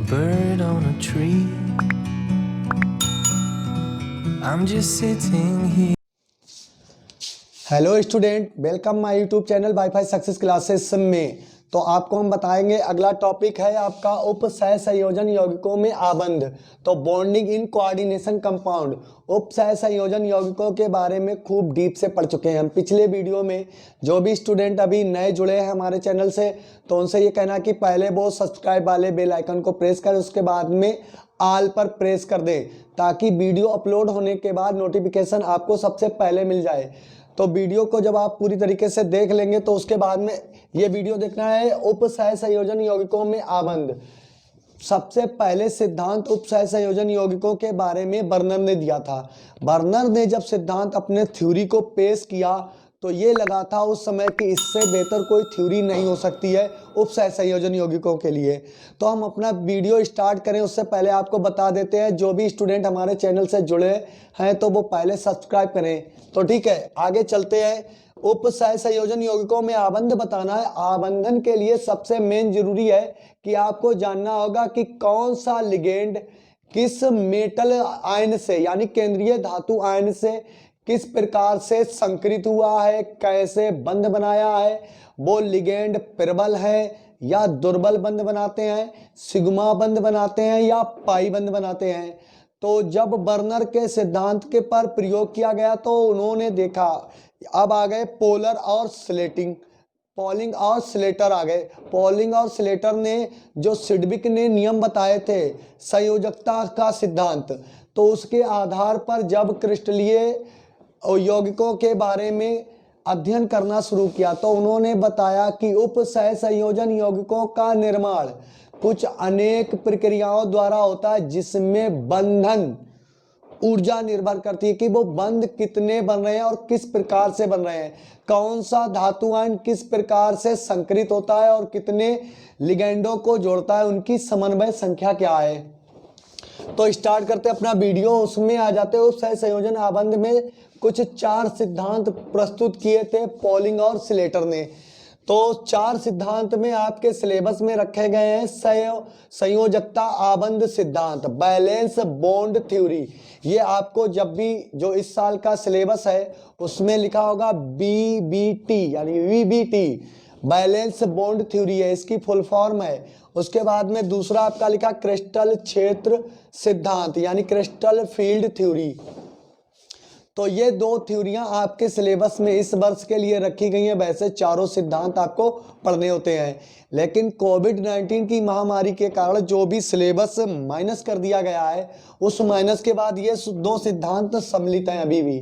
a bird on a tree. I'm just sitting here. Hello student, welcome my YouTube channel wifi success classes में। तो आपको हम बताएंगे, अगला टॉपिक है आपका उप सह संयोजन यौगिकों में आबंध। तो बॉन्डिंग इन कोऑर्डिनेशन कंपाउंड, उप सह संयोजन यौगिकों के बारे में खूब डीप से पढ़ चुके हैं हम पिछले वीडियो में। जो भी स्टूडेंट अभी नए जुड़े हैं हमारे चैनल से, तो उनसे ये कहना कि पहले वो सब्सक्राइब वाले बेल आइकन को प्रेस करें, उसके बाद में ऑल पर प्रेस कर दें, ताकि वीडियो अपलोड होने के बाद नोटिफिकेशन आपको सबसे पहले मिल जाए। तो वीडियो को जब आप पूरी तरीके से देख लेंगे तो उसके बाद में ये वीडियो देखना है उप सह संयोजन यौगिकों में आबंध। सबसे पहले सिद्धांत उप सह संयोजन यौगिकों के बारे में बर्नर ने दिया था। बर्नर ने जब सिद्धांत अपने थ्योरी को पेश किया तो ये लगा था उस समय कि इससे बेहतर कोई थ्योरी नहीं हो सकती है उप सह संयोजन यौगिकों के लिए। तो हम अपना वीडियो स्टार्ट करें उससे पहले आपको बता देते हैं, जो भी स्टूडेंट हमारे चैनल से जुड़े हैं तो वो पहले सब्सक्राइब करें। तो ठीक है, आगे चलते हैं। उप सह संयोजन यौगिकों में आबंध बताना है। आबंधन के लिए सबसे मेन जरूरी है कि आपको जानना होगा कि कौन सा लिगेंड किस मेटल आयन से, यानी केंद्रीय धातु आयन से किस प्रकार से संकरित हुआ है, कैसे बंध बनाया है, वो लिगेंड प्रबल है या दुर्बल बंध बनाते हैं, सिग्मा बंध बनाते हैं या पाई बंध बनाते हैं। तो जब बर्नर के सिद्धांत के पर प्रयोग किया गया तो उन्होंने देखा, अब आ गए पोलर और स्लेटिंग, पॉलिंग और स्लेटर आ गए। पॉलिंग और स्लेटर ने जो सिडविक ने नियम बताए थे संयोजकता का सिद्धांत, तो उसके आधार पर जब क्रिस्टलीय यौगिकों के बारे में अध्ययन करना शुरू किया तो उन्होंने बताया कि उप सह संयोजन यौगिकों का निर्माण कुछ अनेक प्रक्रियाओं द्वारा होता है, जिसमें बंधन ऊर्जा निर्भर करती है कि वो बंध कितने बन रहे हैं और किस प्रकार से बन रहे हैं, कौन सा धातु आयन किस प्रकार से संकरित होता है और कितने लिगेंडों को जोड़ता है, उनकी समन्वय संख्या क्या है। तो स्टार्ट करते हैं अपना वीडियो, उसमें आ जाते हैं। उप सह संयोजन आबंध में कुछ 4 सिद्धांत प्रस्तुत किए थे पॉलिंग और स्लेटर ने। तो 4 सिद्धांत में आपके सिलेबस में रखे गए हैं संयोजकता आबंध सिद्धांत, बैलेंस बॉन्ड थ्योरी। ये आपको जब भी जो इस साल का सिलेबस है उसमें लिखा होगा बीबीटी, यानी वीबीटी, बैलेंस बॉन्ड थ्योरी है, इसकी फुल फॉर्म है। उसके बाद में दूसरा आपका लिखा क्रिस्टल क्षेत्र सिद्धांत, यानी क्रिस्टल फील्ड थ्योरी। तो ये 2 थ्योरियां आपके सिलेबस में इस वर्ष के लिए रखी गई हैं। वैसे चारों सिद्धांत आपको पढ़ने होते हैं, लेकिन कोविड-19 की महामारी के कारण जो भी सिलेबस माइनस कर दिया गया है, उस माइनस के बाद ये 2 सिद्धांत सम्मिलित हैं अभी भी।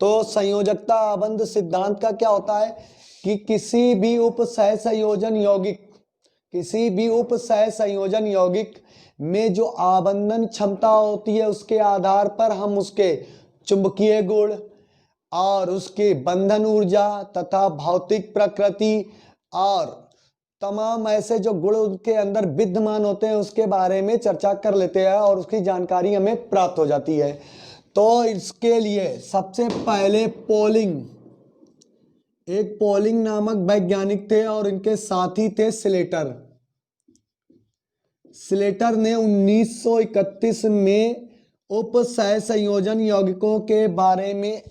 तो संयोजकता आबंध सिद्धांत का क्या होता है कि किसी भी उप सह संयोजन यौगिक में जो आबंधन क्षमता होती है, उसके आधार पर हम उसके चुंबकीय गुण और उसके बंधन ऊर्जा तथा भौतिक प्रकृति और तमाम ऐसे जो गुण उनके अंदर विद्यमान होते हैं उसके बारे में चर्चा कर लेते हैं और उसकी जानकारी हमें प्राप्त हो जाती है। तो इसके लिए सबसे पहले पोलिंग नामक वैज्ञानिक थे और इनके साथी थे स्लेटर। स्लेटर ने 1931 में उप सह संयोजन यौगिकों के बारे में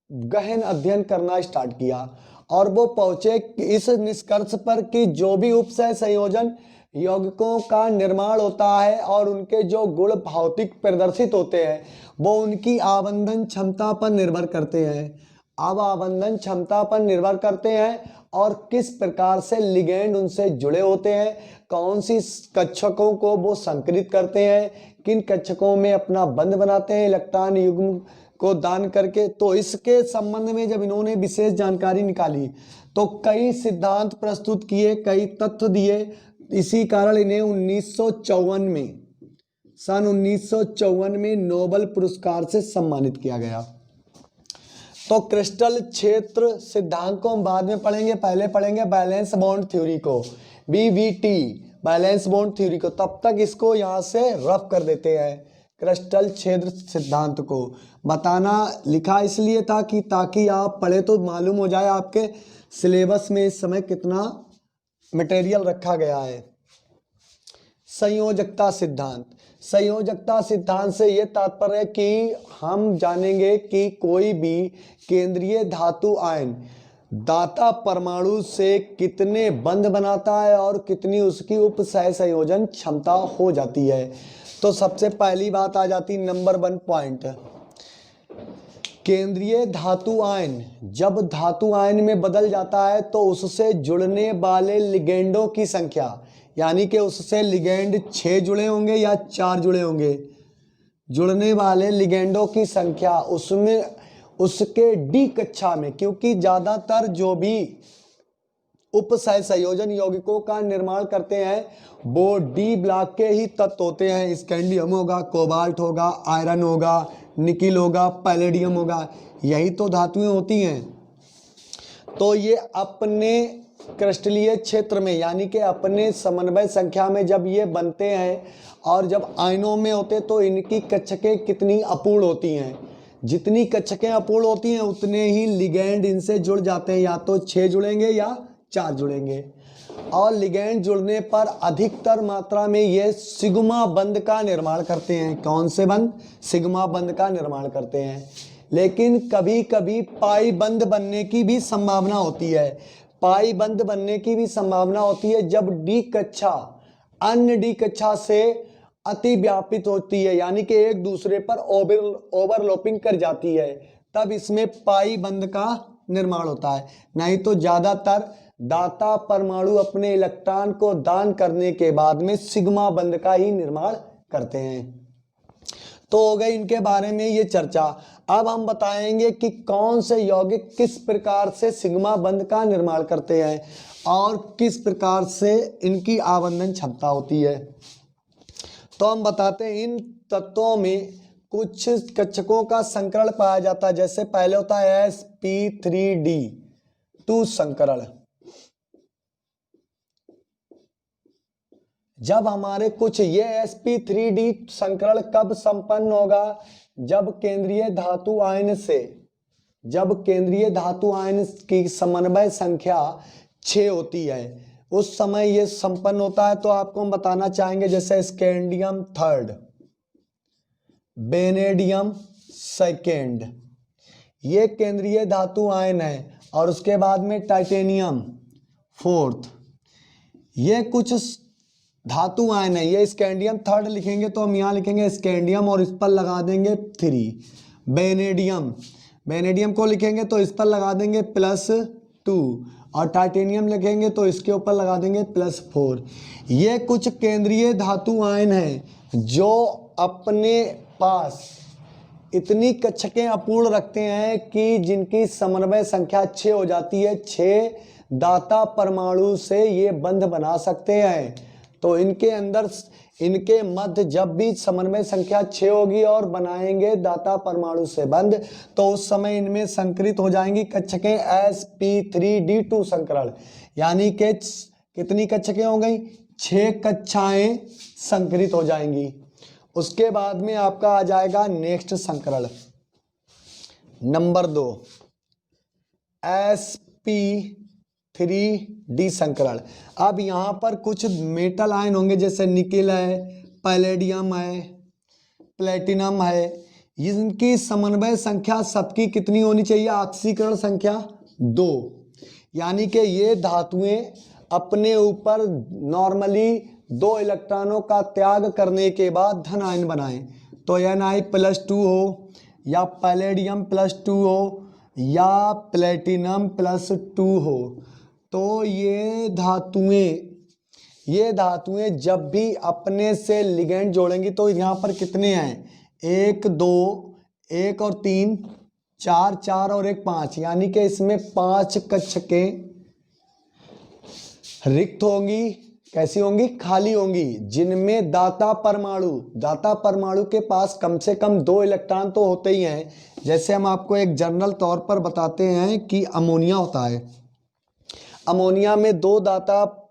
गहन अध्ययन करना स्टार्ट किया और वो पहुंचे इस निष्कर्ष पर कि जो भी उप सह संयोजन यौगिकों का निर्माण होता है और उनके जो गुण भौतिक प्रदर्शित होते हैं वो उनकी आबंधन क्षमता पर निर्भर करते हैं। अब आबंधन क्षमता पर निर्भर करते हैं और किस प्रकार से लिगेंड उनसे जुड़े होते हैं, कौन सी कक्षकों को वो संकरित करते हैं, किन कक्षकों में अपना बंध बनाते हैं इलेक्ट्रॉन युग्म को दान करके। तो इसके संबंध में जब इन्होंने विशेष जानकारी निकाली तो कई सिद्धांत प्रस्तुत किए, कई तथ्य दिए। इसी कारण इन्हें 1954 में नोबेल पुरस्कार से सम्मानित किया गया। तो क्रिस्टल क्षेत्र सिद्धांत को हम बाद में पढ़ेंगे, पहले पढ़ेंगे बैलेंस बॉन्ड थ्योरी को, बीबीटी, बैलेंस बॉन्ड थ्योरी को। तब तक इसको यहाँ से रफ कर देते हैं। क्रिस्टल क्षेत्र सिद्धांत को बताना लिखा इसलिए था कि ताकि आप पढ़े तो मालूम हो जाए आपके सिलेबस में इस समय कितना मटेरियल रखा गया है। संयोजकता सिद्धांत। संयोजकता सिद्धांत से ये तात्पर्य है कि हम जानेंगे कि कोई भी केंद्रीय धातु आयन दाता परमाणु से कितने बंध बनाता है और कितनी उसकी उपसह संयोजन क्षमता हो जाती है। तो सबसे पहली बात आ जाती नंबर 1 पॉइंट, केंद्रीय धातु आयन जब धातु आयन में बदल जाता है तो उससे जुड़ने वाले लिगेंडों की संख्या, यानी कि उससे लिगेंड 6 जुड़े होंगे या 4 जुड़े होंगे, जुड़ने वाले लिगेंडों की संख्या उसमें उसके डी कक्षा में, क्योंकि ज़्यादातर जो भी उपसह संयोजन यौगिकों का निर्माण करते हैं वो डी ब्लॉक के ही तत्व होते हैं। स्कैंडियम होगा, कोबाल्ट होगा, आयरन होगा, निकिल होगा, पैलेडियम होगा, यही तो धातुएं होती हैं। तो ये अपने क्रिस्टलीय क्षेत्र में यानी कि अपने समन्वय संख्या में जब ये बनते हैं और जब आयनों में होते तो इनकी कक्षकें कितनी अपूर्ण होती हैं, जितनी कक्षकें अपूर्ण होती हैं उतने ही लिगेंड इनसे जुड़ जाते हैं, या तो 6 जुड़ेंगे या 4 जुड़ेंगे। और लिगेंड जुड़ने पर अधिकतर मात्रा में ये सिग्मा बंध का निर्माण करते हैं। कौन से बंध? सिग्मा बंध का निर्माण करते हैं। लेकिन कभी कभी पाई बंध बनने की भी संभावना होती है। पाई बंध बनने की भी संभावना होती है जब डी कक्षा अन्य डी कक्षा से अति व्यापित होती है, यानी कि एक दूसरे पर ओवरलैपिंग कर जाती है, तब इसमें पाई बंध का निर्माण होता है। नहीं तो ज्यादातर दाता परमाणु अपने इलेक्ट्रॉन को दान करने के बाद में सिग्मा बंध का ही निर्माण करते हैं। तो हो गई इनके बारे में ये चर्चा। अब हम बताएंगे कि कौन से यौगिक किस प्रकार से सिग्मा बंध का निर्माण करते हैं और किस प्रकार से इनकी आबंधन क्षमता होती है। तो हम बताते हैं इन तत्वों में कुछ कक्षकों का संकरण पाया जाता है। जैसे पहले होता है sp3d2 संकरण। जब हमारे कुछ ये sp3d संकरण कब संपन्न होगा? जब केंद्रीय धातु आयन की समन्वय संख्या 6 होती है, उस समय ये संपन्न होता है। तो आपको हम बताना चाहेंगे जैसे स्कैंडियम 3rd, बेनेडियम 2nd, ये केंद्रीय धातु आयन है। और उसके बाद में टाइटेनियम 4th, ये कुछ धातु आयन है। ये स्कैंडियम 3rd लिखेंगे तो हम यहाँ लिखेंगे स्कैंडियम और इस पर लगा देंगे 3। बेनेडियम को लिखेंगे तो इस पर लगा देंगे +2 और टाइटेनियम लिखेंगे तो इसके ऊपर लगा देंगे +4। ये कुछ केंद्रीय धातु आयन हैं जो अपने पास इतनी कक्षकें अपूर्ण रखते हैं कि जिनकी समन्वय संख्या 6 हो जाती है। 6 दाता परमाणु से ये बंध बना सकते हैं। तो इनके अंदर इनके मध्य जब भी समन्वय संख्या 6 होगी और बनाएंगे दाता परमाणु से बंध, तो उस समय इनमें संकरित हो जाएंगी कक्षकें sp3d2 संकरण। यानी कि कितनी कक्षकें हो गई? 6 कक्षाएं संकरित हो जाएंगी। उसके बाद में आपका आ जाएगा नेक्स्ट संकरण नंबर 2 sp3d संकरण। अब यहाँ पर कुछ मेटल आयन होंगे जैसे निकिल है, पैलेडियम है, प्लेटिनम है। इनकी समन्वय संख्या सबकी कितनी होनी चाहिए? ऑक्सीकरण संख्या 2। यानी कि ये धातुएं अपने ऊपर नॉर्मली 2 इलेक्ट्रॉनों का त्याग करने के बाद धन आयन बनाएं। तो Na+2 हो या पैलेडियम +2 हो या प्लेटिनम +2 हो। तो ये धातुएं जब भी अपने से लिगेंड जोड़ेंगी तो यहाँ पर कितने हैं? 1 2 1 और 3 4 4 और 1 5, यानी कि इसमें 5 कक्षकें रिक्त होंगी। कैसी होंगी? खाली होंगी, जिनमें दाता परमाणु के पास कम से कम 2 इलेक्ट्रॉन तो होते ही हैं। जैसे हम आपको एक जनरल तौर पर बताते हैं कि अमोनिया होता है। अमोनिया में 2 दाता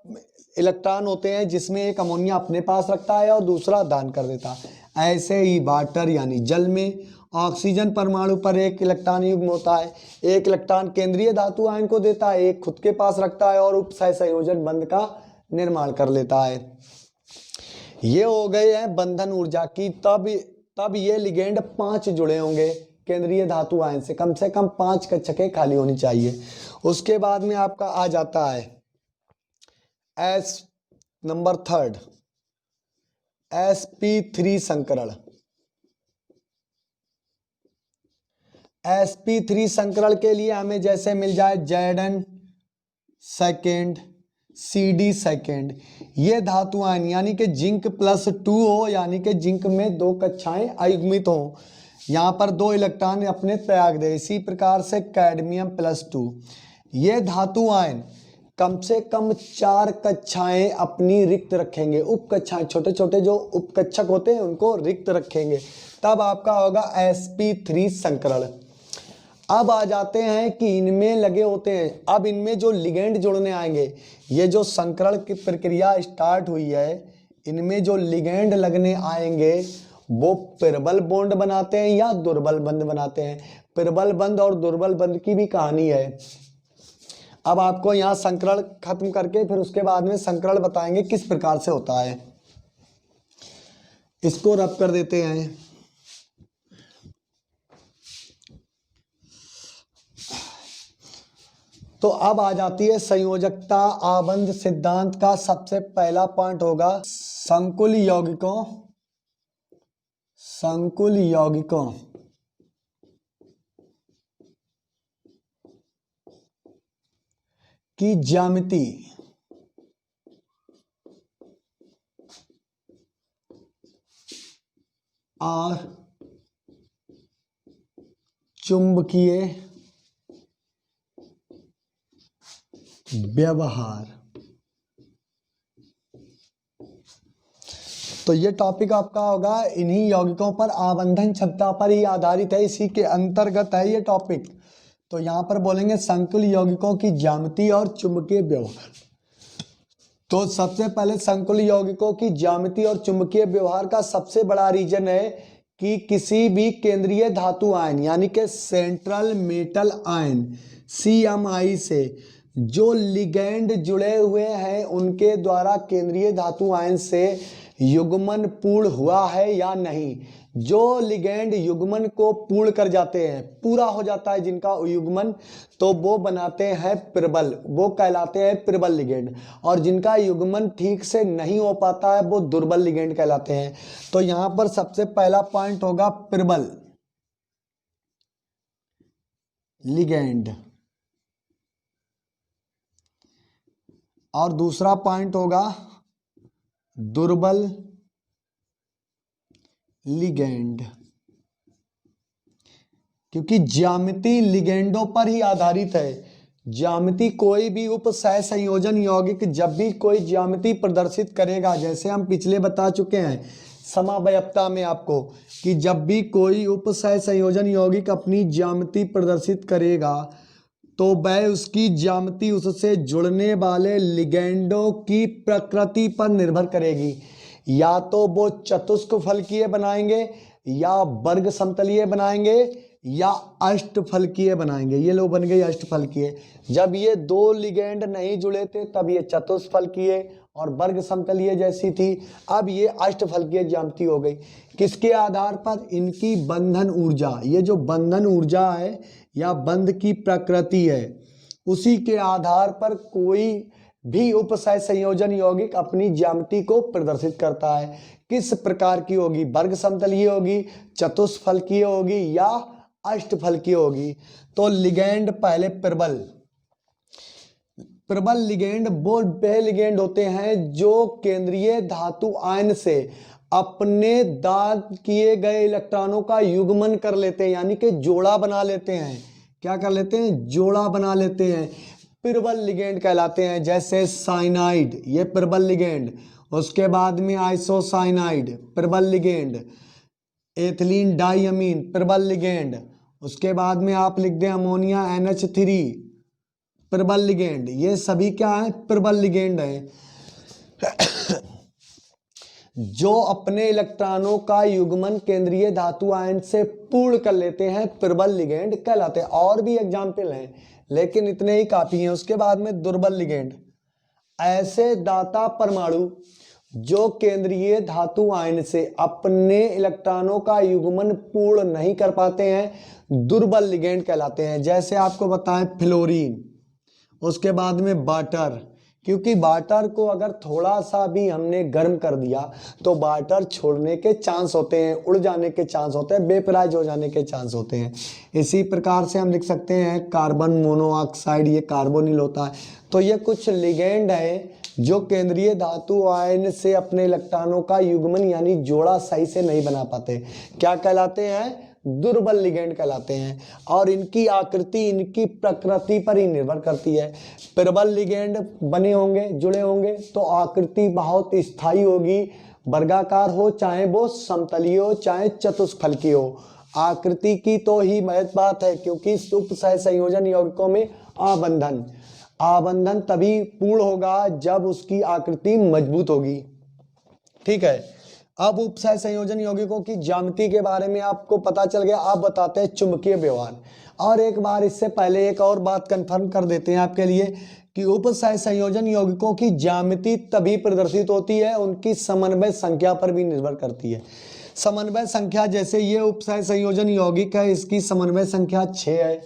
इलेक्ट्रॉन होते हैं, जिसमें एक अमोनिया अपने पास रखता है और दूसरा दान कर देता है। ऐसे ही वाटर यानी जल में ऑक्सीजन परमाणु पर 1 इलेक्ट्रॉन युग्म होता है। 1 इलेक्ट्रॉन केंद्रीय धातु आयन को देता है, 1 खुद के पास रखता है और उपसह संयोजन बंध का निर्माण कर लेता है। ये हो गए हैं बंधन ऊर्जा की, तब ये लिगेंड 5 जुड़े होंगे केंद्रीय धातु आयन से कम 5 कक्षकें खाली होनी चाहिए। उसके बाद में आपका आ जाता है एस नंबर 3 sp3 संकरण। sp3 संकरण के लिए हमें जैसे मिल जाए Zn सेकेंड Cd सेकेंड, ये धातु आयन यानी कि जिंक +2 हो, यानी कि जिंक में 2 कक्षाएं अयुग्मित हो, यहाँ पर 2 इलेक्ट्रॉन अपने त्याग दे। इसी प्रकार से कैडमियम +2, ये धातु आयन कम से कम 4 कक्षाएं अपनी रिक्त रखेंगे, उप कक्षाएं, छोटे छोटे जो उपकक्षक होते हैं उनको रिक्त रखेंगे, तब आपका होगा sp3 संकरण। अब आ जाते हैं कि इनमें लगे होते हैं, अब इनमें जो लिगेंड जुड़ने आएंगे, ये जो संकरण की प्रक्रिया स्टार्ट हुई है, इनमें जो लिगेंड लगने आएंगे वो प्रबल बॉन्ड बनाते हैं या दुर्बल बंध बनाते हैं। प्रबल बंध और दुर्बल बंध की भी कहानी है। अब आपको यहाँ संकरण खत्म करके फिर उसके बाद में संकरण बताएंगे किस प्रकार से होता है। इसको रब कर देते हैं। तो अब आ जाती है संयोजकता आबंध सिद्धांत का सबसे पहला पॉइंट होगा संकुल यौगिकों की ज्यामिति और चुंबकीय व्यवहार। तो ये टॉपिक आपका होगा इन्हीं यौगिकों पर आबंधन क्षमता पर ही आधारित है, इसी के अंतर्गत है ये टॉपिक। तो यहाँ पर बोलेंगे संकुल यौगिकों की ज्यामिति और चुंबकीय व्यवहार। तो सबसे पहले संकुल यौगिकों की ज्यामिति और चुंबकीय व्यवहार का सबसे बड़ा रीजन है कि किसी भी केंद्रीय धातु आयन यानी कि सेंट्रल मेटल आयन CMI से जो लिगेंड जुड़े हुए हैं उनके द्वारा केंद्रीय धातु आयन से युग्मन पूर्ण हुआ है या नहीं। जो लिगेंड युग्मन को पूर्ण कर जाते हैं, पूरा हो जाता है जिनका युग्मन, तो वो बनाते हैं प्रबल, वो कहलाते हैं प्रबल लिगेंड। और जिनका युग्मन ठीक से नहीं हो पाता है वो दुर्बल लिगेंड कहलाते हैं। तो यहाँ पर सबसे पहला पॉइंट होगा प्रबल लिगेंड और दूसरा पॉइंट होगा दुर्बल लिगेंड, क्योंकि ज्यामिति लिगेंडों पर ही आधारित है। ज्यामिति कोई भी उप सहसंयोजन यौगिक जब भी कोई ज्यामिति प्रदर्शित करेगा, जैसे हम पिछले बता चुके हैं समावयवता में आपको, कि जब भी कोई उप सहसंयोजन यौगिक अपनी ज्यामिति प्रदर्शित करेगा तो वह उसकी ज्यामिति उससे जुड़ने वाले लिगेंडों की प्रकृति पर निर्भर करेगी। या तो वो चतुष्फलकीय बनाएंगे या वर्ग समतलीय बनाएंगे या अष्टफलकीय बनाएंगे। ये लोग बन गए अष्टफलकीय। जब ये 2 लिगेंड नहीं जुड़े थे तब ये चतुष्फलकीय और वर्ग समतलीय जैसी थी, अब ये अष्टफलकीय ज्यामिति हो गई। किसके आधार पर? इनकी बंधन ऊर्जा, ये जो बंधन ऊर्जा है या बंध की प्रकृति है, उसी के आधार पर कोई भी उप सहसंयोजन यौगिक अपनी ज्यामिति को प्रदर्शित करता है। किस प्रकार की होगी? वर्ग समतलीय होगी, चतुष्फलकीय होगी या अष्टफलकीय होगी। तो लिगेंड पहले प्रबल लिगेंड वो वे लिगेंड होते हैं जो केंद्रीय धातु आयन से अपने दाग किए गए इलेक्ट्रॉनों का युग्मन कर लेते हैं, यानी कि जोड़ा बना लेते हैं। क्या कर लेते हैं? जोड़ा बना लेते हैं। प्रबल लिगेंड कहलाते हैं। जैसे साइनाइड, ये प्रबल लिगेंड। उसके बाद में आइसोसाइनाइड, प्रबल लिगेंड। एथिलीन डाइअमीन, प्रबल लिगेंड। उसके बाद में आप लिख दें अमोनिया NH3, प्रबल लिगेंड। ये सभी क्या है? प्रबल लिगेंड है जो अपने इलेक्ट्रॉनों का युग्मन केंद्रीय धातु आयन से पूर्ण कर लेते हैं, प्रबल लिगेंड कहलाते हैं। और भी एग्जाम्पल हैं लेकिन इतने ही काफी हैं। उसके बाद में दुर्बल लिगेंड, ऐसे दाता परमाणु जो केंद्रीय धातु आयन से अपने इलेक्ट्रॉनों का युग्मन पूर्ण नहीं कर पाते हैं दुर्बल लिगेंड कहलाते हैं। जैसे आपको बताएं फ्लोरीन, उसके बाद में वाटर, क्योंकि वाटर को अगर थोड़ा सा भी हमने गर्म कर दिया तो वाटर छोड़ने के चांस होते हैं, उड़ जाने के चांस होते हैं, वेपराइज हो जाने के चांस होते हैं। इसी प्रकार से हम लिख सकते हैं कार्बन मोनोऑक्साइड, ये कार्बोनिल होता है। तो ये कुछ लिगेंड है जो केंद्रीय धातु आयन से अपने इलेक्ट्रॉनों का युग्मन यानी जोड़ा सही से नहीं बना पाते, क्या कहलाते हैं? दुर्बल लिगेंड कहलाते हैं। और इनकी आकृति इनकी प्रकृति पर ही निर्भर करती है। प्रबल लिगेंड बने होंगे, जुड़े होंगे तो आकृति बहुत स्थायी होगी, वर्गाकार हो, चाहे वो समतलीय हो चाहे चतुष्फलकीय हो। आकृति की तो ही महत्व बात है, क्योंकि उप सहसंयोजन यौगिकों में आबंधन तभी पूर्ण होगा जब उसकी आकृति मजबूत होगी। ठीक है, अब उप सहसंयोजन यौगिकों की ज्यामिति के बारे में आपको पता चल गया। आप बताते हैं चुंबकीय व्यवहार। और एक बार इससे पहले एक और बात कंफर्म कर देते हैं आपके लिए कि उप सहसंयोजन यौगिकों की ज्यामिति तभी प्रदर्शित होती है, उनकी समन्वय संख्या पर भी निर्भर करती है। समन्वय संख्या, जैसे ये उप सहसंयोजन यौगिक है, इसकी समन्वय संख्या 6 है।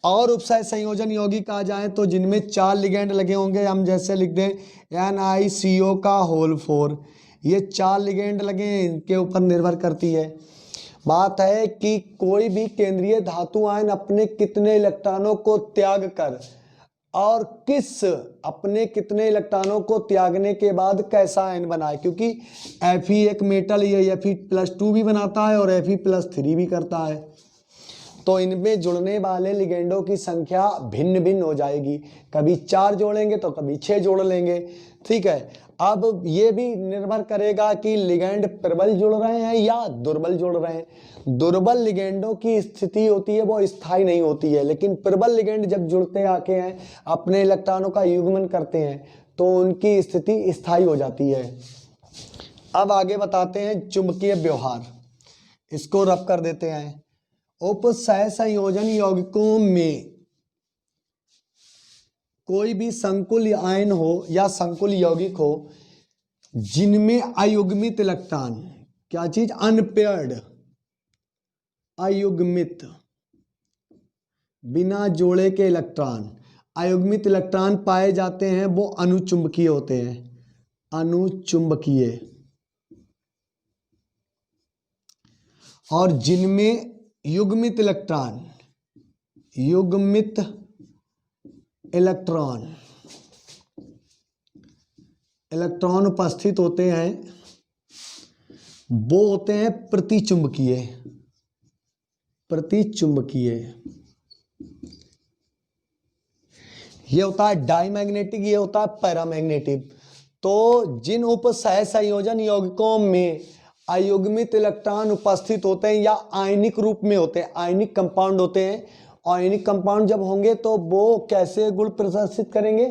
और उप सहसंयोजन यौगिक आ जाए तो जिनमें 4 लिगेंड लगे होंगे, हम जैसे लिख दें NiCO का होल 4, ये 4 लिगेंड लगे हैं, इनके ऊपर निर्भर करती है। बात है कि कोई भी केंद्रीय धातु आयन अपने कितने इलेक्ट्रॉनों को त्याग कर और अपने कितने इलेक्ट्रॉनों को त्यागने के बाद कैसा आयन बनाए, क्योंकि Fe एक मेटल, ये Fe+2 भी बनाता है और Fe+3 भी करता है। तो इनमें जुड़ने वाले लिगेंडों की संख्या भिन्न भिन्न हो जाएगी, कभी 4 जोड़ेंगे तो कभी 6 जोड़ लेंगे। ठीक है, अब ये भी निर्भर करेगा कि लिगेंड प्रबल जुड़ रहे हैं या दुर्बल जुड़ रहे हैं। दुर्बल लिगेंडों की स्थिति होती है वो स्थायी नहीं होती है, लेकिन प्रबल लिगेंड जब जुड़ते आके हैं अपने इलेक्ट्रॉनों का युग्मन करते हैं तो उनकी स्थिति स्थायी हो जाती है। अब आगे बताते हैं चुंबकीय व्यवहार, इसको रफ कर देते हैं। उप सहसंयोजन यौगिकों में कोई भी संकुल आयन हो या संकुल यौगिक हो जिनमें अयुग्मित इलेक्ट्रॉन, क्या चीज? अनपेयर्ड, अयुग्मित, बिना जोड़े के इलेक्ट्रॉन, अयुग्मित इलेक्ट्रॉन पाए जाते हैं, वो अनुचुंबकीय होते हैं। अनुचुंबकीय। और जिनमें युग्मित इलेक्ट्रॉन उपस्थित होते हैं वो होते हैं प्रतिचुंबकीय। ये होता है डाईमैग्नेटिक, ये होता है पैरामैग्नेटिक। तो जिन उप सहसंयोजन यौगिकों में अयुग्मित इलेक्ट्रॉन उपस्थित होते हैं या आयनिक रूप में होते हैं, आयनिक कंपाउंड होते हैं, आयनिक कंपाउंड जब होंगे तो वो कैसे गुण प्रदर्शित करेंगे?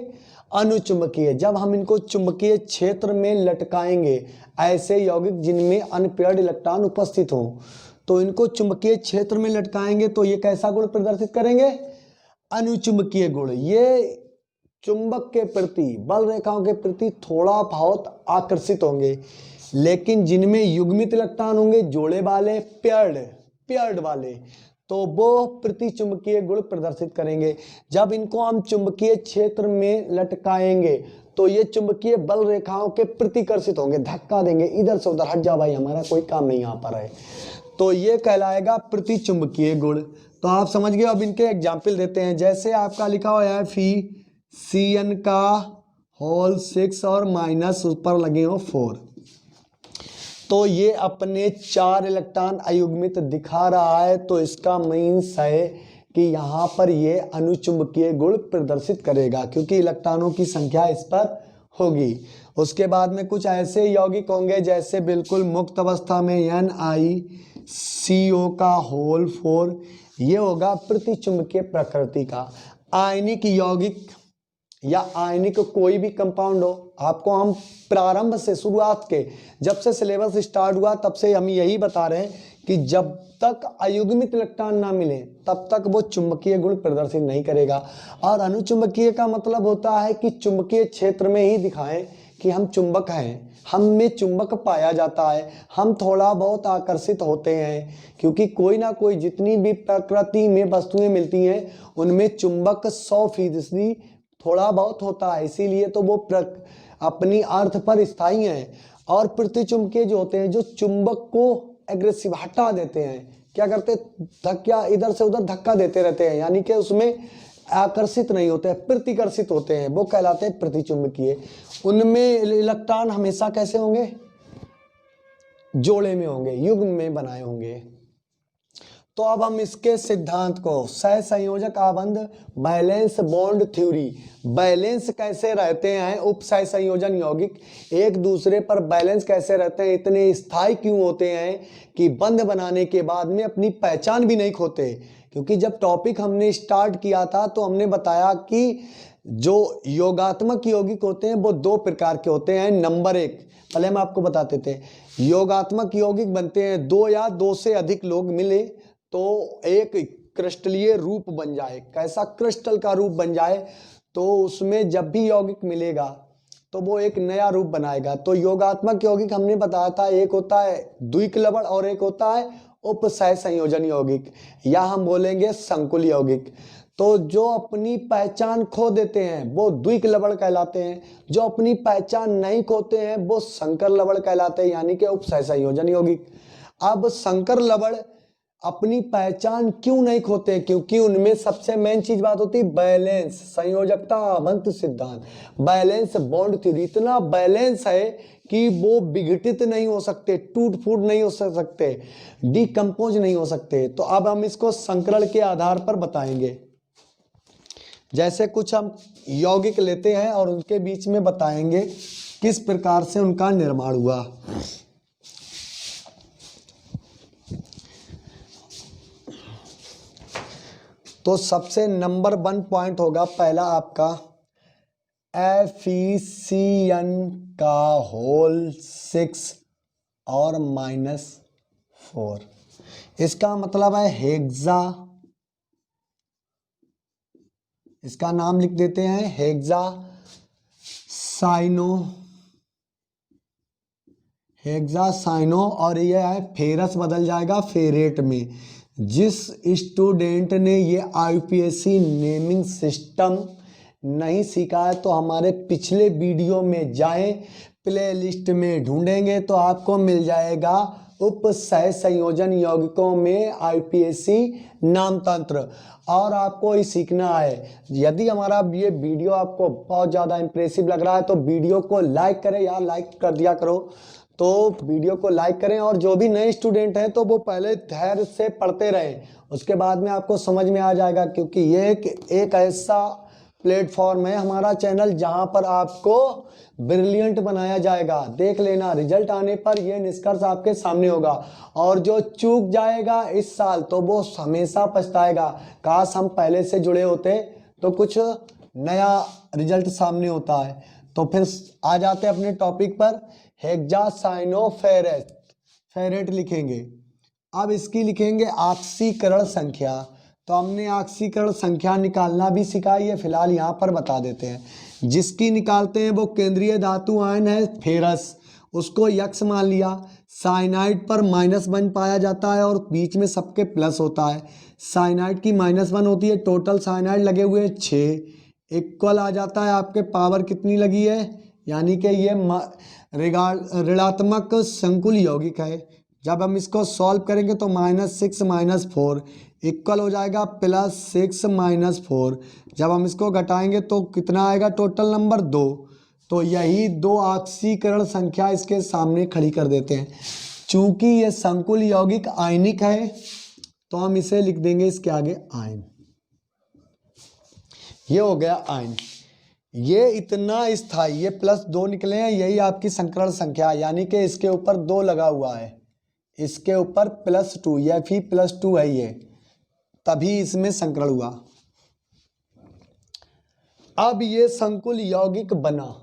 अनुचुंबकीय। जब हम इनको चुंबकीय क्षेत्र में लटकाएंगे, ऐसे यौगिक जिनमें अनपेयर्ड इलेक्ट्रॉन उपस्थित हो तो इनको चुंबकीय क्षेत्र में लटकाएंगे तो ये कैसा गुण प्रदर्शित करेंगे? अनुचुंबकीय गुण। ये चुंबक के प्रति, बल रेखाओं के प्रति थोड़ा बहुत आकर्षित होंगे, लेकिन जिनमें युग्मित इलेक्ट्रॉन होंगे, जोड़े वाले, पेयर्ड वाले, तो वो प्रतिचुंबकीय गुण प्रदर्शित करेंगे। जब इनको हम चुंबकीय क्षेत्र में लटकाएंगे तो ये चुंबकीय बल रेखाओं के प्रतिकर्षित होंगे, धक्का देंगे, इधर से उधर हट जा भाई, हमारा कोई काम नहीं यहाँ पर है, तो ये कहलाएगा प्रतिचुंबकीय गुण। तो आप समझ गए। अब इनके एग्जाम्पल देते हैं। जैसे आपका लिखा हुआ है FeCN का होल 6 और माइनस ऊपर लगे हो 4, तो ये अपने 4 इलेक्ट्रॉन अयुग्मित दिखा रहा है, तो इसका मीन्स है कि यहाँ पर ये अनुचुंबकीय गुण प्रदर्शित करेगा, क्योंकि इलेक्ट्रॉनों की संख्या इस पर होगी। उसके बाद में कुछ ऐसे यौगिक होंगे जैसे बिल्कुल मुक्त अवस्था में NiCO का होल 4, ये होगा प्रतिचुंबकीय प्रकृति का। आयनिक यौगिक या आयनिक कोई भी कंपाउंड हो, आपको हम प्रारंभ से, शुरुआत के, जब से सिलेबस स्टार्ट हुआ तब से हम यही बता रहे हैं कि जब तक अयुग्मित इलेक्ट्रॉन ना मिले तब तक वो चुंबकीय गुण प्रदर्शित नहीं करेगा। और अनुचुंबकीय का मतलब होता है कि चुंबकीय क्षेत्र में ही दिखाएं कि हम चुंबक हैं, हम में चुंबक पाया जाता है, हम थोड़ा बहुत आकर्षित होते हैं, क्योंकि कोई ना कोई जितनी भी प्रकृति में वस्तुएं मिलती हैं उनमें चुंबक 100% थोड़ा बहुत होता है, इसीलिए तो वो अपनी अर्थ पर स्थायी हैं। और प्रतिचुंबकीय जो होते हैं, जो चुंबक को एग्रेसिव हटा देते हैं, क्या करते, धक्का इधर से उधर धक्का देते रहते हैं, यानी कि उसमें आकर्षित नहीं होते हैं, प्रतिकर्षित होते हैं, वो कहलाते हैं प्रतिचुंबकीय। उनमें इलेक्ट्रॉन हमेशा कैसे होंगे, जोड़े में होंगे, युग्म में बनाए होंगे। तो अब हम इसके सिद्धांत को, सहसंयोजक आबंध, बैलेंस बॉन्ड थ्योरी, बैलेंस कैसे रहते हैं उप सहसंयोजन यौगिक, एक दूसरे पर बैलेंस कैसे रहते हैं, इतने स्थायी क्यों होते हैं कि बंध बनाने के बाद में अपनी पहचान भी नहीं खोते। क्योंकि जब टॉपिक हमने स्टार्ट किया था तो हमने बताया कि जो योगात्मक यौगिक होते हैं वो 2 प्रकार के होते हैं। नंबर 1, पहले हम आपको बताते थे, योगात्मक यौगिक बनते हैं 2 या 2 से अधिक लोग मिले तो एक क्रिस्टलीय रूप बन जाए, कैसा, क्रिस्टल का रूप बन जाए, तो उसमें जब भी यौगिक मिलेगा तो वो एक नया रूप बनाएगा। तो योगात्मक यौगिक हमने बताया था, एक होता है द्विक्लवण और एक होता है उप सहसंयोजन यौगिक, या हम बोलेंगे संकुल यौगिक। तो जो अपनी पहचान खो देते हैं वो द्विक्लवण कहलाते हैं, जो अपनी पहचान नहीं खोते हैं वो संकर लवण कहलाते हैं, यानी कि उप सहसंयोजन यौगिक। अब संकर लवण अपनी पहचान क्यों नहीं खोते, क्योंकि उनमें सबसे मेन चीज बात होती है बैलेंस, संयोजकता आबंध सिद्धांत, बैलेंस बॉन्ड थ्योरी। इतना बैलेंस है कि वो विघटित नहीं हो सकते, टूट फूट नहीं हो सकते, डिकम्पोज नहीं हो सकते। तो अब हम इसको संकरण के आधार पर बताएंगे। जैसे कुछ हम यौगिक लेते हैं और उनके बीच में बताएंगे किस प्रकार से उनका निर्माण हुआ। तो सबसे नंबर 1 पॉइंट होगा पहला आपका एफिसियन का होल 6 और -4। इसका मतलब है हेक्सा, इसका नाम लिख देते हैं हेक्सा साइनो, और ये है फेरस, बदल जाएगा फेरेट में। जिस स्टूडेंट ने ये आईपीएससी नेमिंग सिस्टम नहीं सीखा है तो हमारे पिछले वीडियो में जाएं, प्लेलिस्ट में ढूंढेंगे तो आपको मिल जाएगा उप सहसंयोजन यौगिकों में आईपीएससी नाम तंत्र, और आपको ही सीखना है। यदि हमारा ये वीडियो आपको बहुत ज़्यादा इंप्रेसिव लग रहा है तो वीडियो को लाइक करें यार, लाइक कर दिया करो, तो वीडियो को लाइक करें। और जो भी नए स्टूडेंट हैं तो वो पहले धैर्य से पढ़ते रहें, उसके बाद में आपको समझ में आ जाएगा, क्योंकि ये एक ऐसा प्लेटफॉर्म है हमारा चैनल जहां पर आपको ब्रिलियंट बनाया जाएगा। देख लेना, रिजल्ट आने पर ये निष्कर्ष आपके सामने होगा, और जो चूक जाएगा इस साल तो वो हमेशा पछताएगा, काश हम पहले से जुड़े होते तो कुछ नया रिजल्ट सामने होता है। तो फिर आ जाते हैं अपने टॉपिक पर, हेक्सासाइनोफेरेट, फेरेट लिखेंगे। अब इसकी लिखेंगे ऑक्सीकरण संख्या। तो हमने ऑक्सीकरण संख्या निकालना भी सिखाई है, फिलहाल यहाँ पर बता देते हैं। जिसकी निकालते हैं वो केंद्रीय धातु आयन है फेरस, उसको यक्स मान लिया। साइनाइड पर -1 पाया जाता है और बीच में सबके प्लस होता है। साइनाइड की -1 होती है, टोटल साइनाइड लगे हुए 6, इक्वल आ जाता है आपके पावर कितनी लगी है, यानी कि ये ऋणात्मक संकुल यौगिक है। जब हम इसको सॉल्व करेंगे तो -6 -4 इक्वल हो जाएगा +6 -4। जब हम इसको घटाएंगे तो कितना आएगा, टोटल नंबर 2। तो यही 2 ऑक्सीकरण संख्या इसके सामने खड़ी कर देते हैं। चूंकि ये संकुल यौगिक आयनिक है तो हम इसे लिख देंगे इसके आगे आयन। ये हो गया आयन। ये इतना स्थायी, ये +2 निकले हैं, यही आपकी संकरण संख्या, यानी कि इसके ऊपर 2 लगा हुआ है, इसके ऊपर +2, यह भी +2 है, ये तभी इसमें संकरण हुआ। अब ये संकुल यौगिक बना,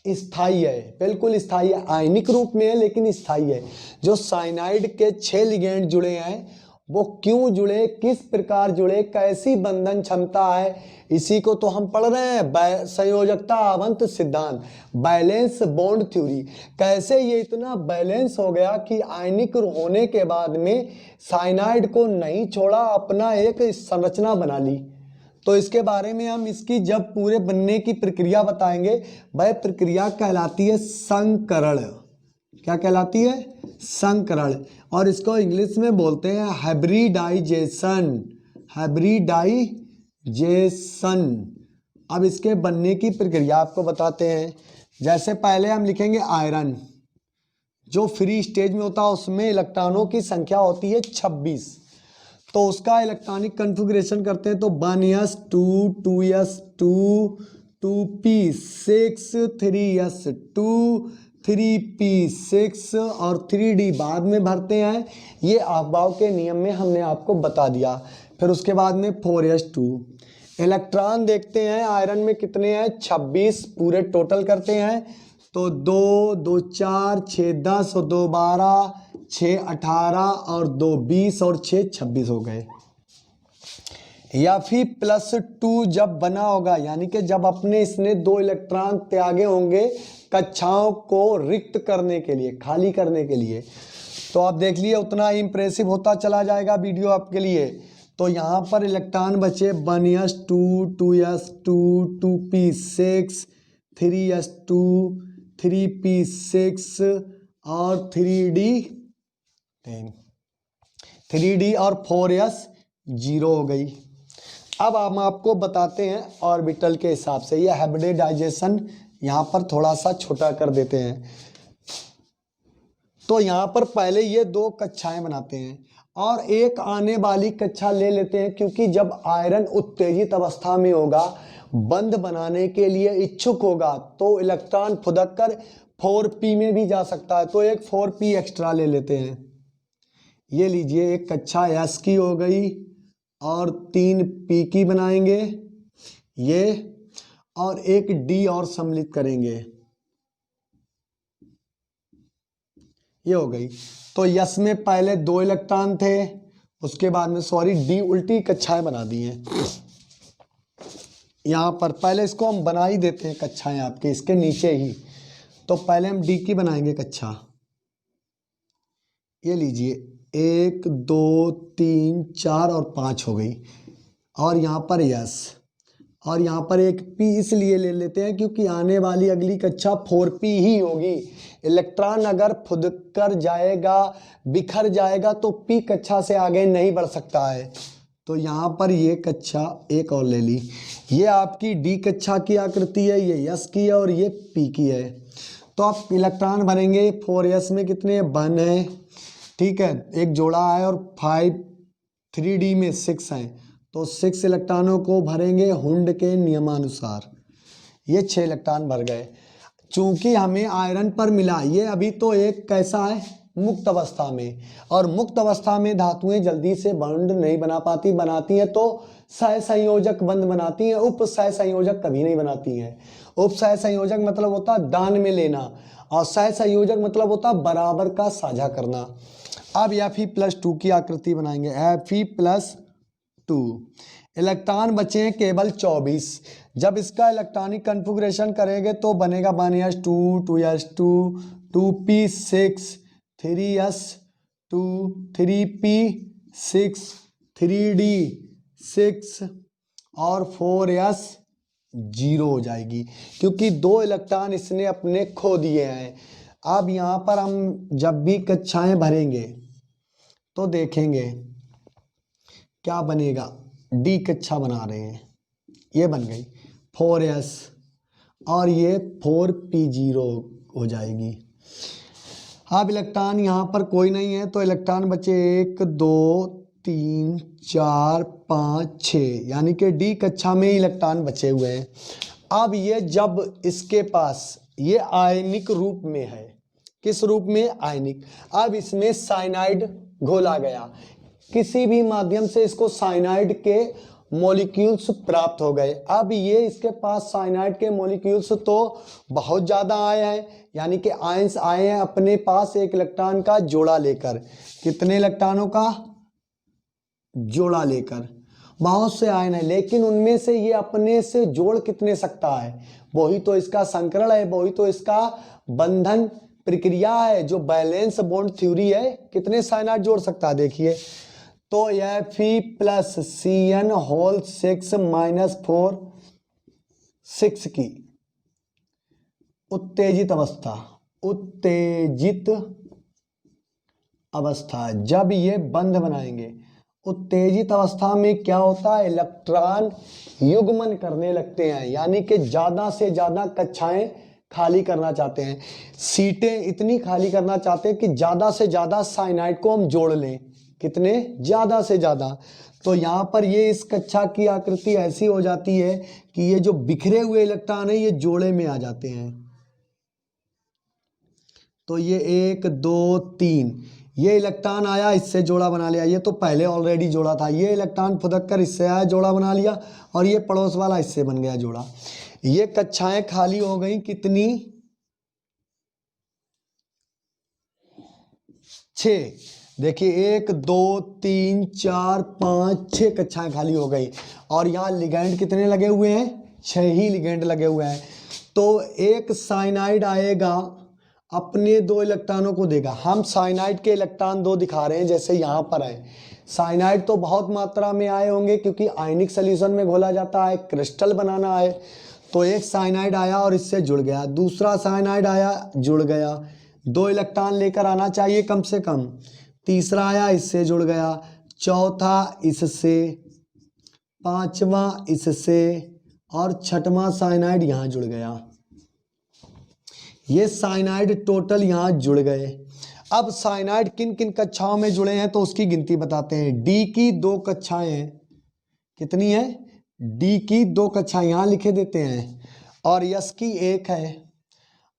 स्थायी है, बिल्कुल स्थायी है, आयनिक रूप में है लेकिन स्थायी है। जो साइनाइड के 6 लिगेंड जुड़े हैं वो क्यों जुड़े, किस प्रकार जुड़े, कैसी बंधन क्षमता है, इसी को तो हम पढ़ रहे हैं संयोजकता आवंत सिद्धांत, बैलेंस बॉन्ड थ्योरी। कैसे ये इतना बैलेंस हो गया कि आयनिक होने के बाद में साइनाइड को नहीं छोड़ा, अपना एक संरचना बना ली। तो इसके बारे में हम इसकी जब पूरे बनने की प्रक्रिया बताएंगे, वह प्रक्रिया कहलाती है संकरण। क्या कहलाती है? संकरण। और इसको इंग्लिश में बोलते हैं हाइब्रिडाइजेशन। हाइब्रिडाइजेशन। अब इसके बनने की प्रक्रिया आपको बताते हैं। जैसे पहले हम लिखेंगे आयरन, जो फ्री स्टेज में होता है उसमें इलेक्ट्रॉनों की संख्या होती है 26। तो उसका इलेक्ट्रॉनिक कन्फिग्रेशन करते हैं तो 1s2 2s2 2p6 3s2 3p6 और 3d बाद में भरते हैं। ये अफबाव के नियम में हमने आपको बता दिया। फिर उसके बाद में 4s2। इलेक्ट्रॉन देखते हैं आयरन में कितने हैं, 26 पूरे टोटल करते हैं तो 2 2 4 6 10 और 2 12 6 18 और 2 20 और 6 26 हो गए। या फिर +2 जब बना होगा, यानी कि जब अपने इसने 2 इलेक्ट्रॉन त्यागे होंगे कक्षाओं को रिक्त करने के लिए, खाली करने के लिए। तो आप देख लिए उतना इंप्रेसिव होता चला जाएगा वीडियो आपके लिए। तो यहाँ पर इलेक्ट्रॉन बचे 1s2 2s2 2p6 3s2 3p6 और 3d और 4s 0 हो गई। अब हम आपको बताते हैं ऑर्बिटल के हिसाब से। ये हाइब्रिडाइजेशन यहाँ पर थोड़ा सा छोटा कर देते हैं। तो यहाँ पर पहले ये 2 कक्षाएं बनाते हैं और एक आने वाली कक्षा ले लेते हैं, क्योंकि जब आयरन उत्तेजित अवस्था में होगा, बंध बनाने के लिए इच्छुक होगा, तो इलेक्ट्रॉन फुदक कर 4p में भी जा सकता है। तो एक 4p एक्स्ट्रा ले लेते हैं। ये लीजिए, एक कक्षा s की हो गई और 3 p की बनाएंगे ये, और एक d और सम्मिलित करेंगे, ये हो गई। तो यस में पहले 2 इलेक्ट्रॉन थे, उसके बाद में डी उल्टी कक्षाएं बना दी हैं। यहाँ पर पहले इसको हम बना ही देते हैं कक्षाएं आपके इसके नीचे ही। तो पहले हम डी की बनाएंगे कक्षा। ये लीजिए 1 2 3 4 और 5 हो गई। और यहाँ पर यस, और यहाँ पर एक p इसलिए ले लेते हैं क्योंकि आने वाली अगली कक्षा 4p ही होगी। इलेक्ट्रॉन अगर फुदक कर जाएगा, बिखर जाएगा, तो p कक्षा से आगे नहीं बढ़ सकता है। तो यहाँ पर ये कक्षा एक और ले ली। ये आपकी डी कक्षा की आकृति है, ये यस की है और ये p की है। तो आप इलेक्ट्रॉन भरेंगे 4s में कितने 1 है, ठीक है, एक जोड़ा है, और 5 3d में 6 हैं। तो 6 इलेक्ट्रॉनों को भरेंगे हुंड के नियमानुसार। ये 6 इलेक्ट्रॉन भर गए। चूंकि हमें आयरन पर मिला, ये अभी तो एक कैसा है, मुक्त अवस्था में, और मुक्त अवस्था में धातुएं जल्दी से बॉन्ड नहीं बना पाती, बनाती हैं तो सहसंयोजक बंध बनाती हैं, उप सहसंयोजक कभी नहीं बनाती हैं। उप सहसंयोजक मतलब होता है दान में लेना, और सहसंयोजक मतलब होता है बराबर का साझा करना। अब Fe+2 की आकृति बनाएंगे। Fe+2, इलेक्ट्रॉन बचे हैं केवल 24। जब इसका इलेक्ट्रॉनिक कन्फिग्रेशन करेंगे तो बनेगा 1s2 2s2 2p6 3s2 3p6 3d6 और 4s 0 हो जाएगी, क्योंकि 2 इलेक्ट्रॉन इसने अपने खो दिए हैं। अब यहाँ पर हम जब भी कक्षाएं भरेंगे तो देखेंगे क्या बनेगा। डी कक्षा बना रहे हैं, ये बन गई 4s और ये 4p0 हो जाएगी। अब इलेक्ट्रॉन यहाँ पर कोई नहीं है तो इलेक्ट्रॉन बचे 1 2 3 4 5 6, यानी कि डी कक्षा में इलेक्ट्रॉन बचे हुए हैं। अब ये जब इसके पास ये आयनिक रूप में है, किस रूप में, आयनिक। अब इसमें साइनाइड घोला गया, किसी भी माध्यम से इसको साइनाइड के मॉलिक्यूल्स प्राप्त हो गए। अब ये इसके पास साइनाइड के मॉलिक्यूल्स तो बहुत ज़्यादा आए हैं, यानी कि आयंस आए हैं अपने पास एक इलेक्ट्रॉन का जोड़ा लेकर। कितने इलेक्ट्रॉनों का, जोड़ा लेकर। बहुत से आयन है, लेकिन उनमें से ये अपने से जोड़ कितने सकता है, वही तो इसका संकरण है, वही तो इसका बंधन प्रक्रिया है, जो बैलेंस बॉन्ड थ्योरी है। कितने साइनाइड जोड़ सकता है देखिए, तो Fe प्लस CN होल 6 माइनस 4 6 की उत्तेजित अवस्था, उत्तेजित अवस्था जब ये बंध बनाएंगे, उत्तेजित अवस्था में क्या होता है, इलेक्ट्रॉन युग्मन करने लगते हैं, यानी कि ज़्यादा से ज़्यादा कक्षाएं खाली करना चाहते हैं, सीटें इतनी खाली करना चाहते हैं कि ज़्यादा से ज़्यादा साइनाइड को हम जोड़ लें। कितने, ज़्यादा से ज़्यादा। तो यहाँ पर ये इस कक्षा की आकृति ऐसी हो जाती है कि ये जो बिखरे हुए इलेक्ट्रॉन है ये जोड़े में आ जाते हैं। तो ये 1 2 3, ये इलेक्ट्रॉन आया, इससे जोड़ा बना लिया, ये तो पहले ऑलरेडी जोड़ा था, ये इलेक्ट्रॉन फुदक कर इससे आया, जोड़ा बना लिया, और ये पड़ोस वाला इससे बन गया जोड़ा। ये कक्षाएं खाली हो गई कितनी, 6। देखिए 1 2 3 4 5 6 कक्षाएं खाली हो गई, और यहाँ लिगैंड कितने लगे हुए हैं, 6 ही लिगैंड लगे हुए हैं। तो एक साइनाइड आएगा, अपने 2 इलेक्ट्रॉनों को देगा। हम साइनाइड के इलेक्ट्रॉन 2 दिखा रहे हैं, जैसे यहाँ पर है। साइनाइड तो बहुत मात्रा में आए होंगे, क्योंकि आयनिक सॉल्यूशन में घोला जाता है, क्रिस्टल बनाना है। तो एक साइनाइड आया और इससे जुड़ गया, दूसरा साइनाइड आया, जुड़ गया, 2 इलेक्ट्रॉन लेकर आना चाहिए कम से कम, तीसरा आया, इससे जुड़ गया, चौथा इससे, पांचवा इससे, और छठवां साइनाइड यहाँ जुड़ गया। ये साइनाइड टोटल यहाँ जुड़ गए। अब साइनाइड किन किन कक्षाओं में जुड़े हैं तो उसकी गिनती बताते हैं। डी की 2 कक्षाएं हैं, कितनी है, डी की 2 कक्षाएं यहाँ लिखे देते हैं, और यस की 1 है,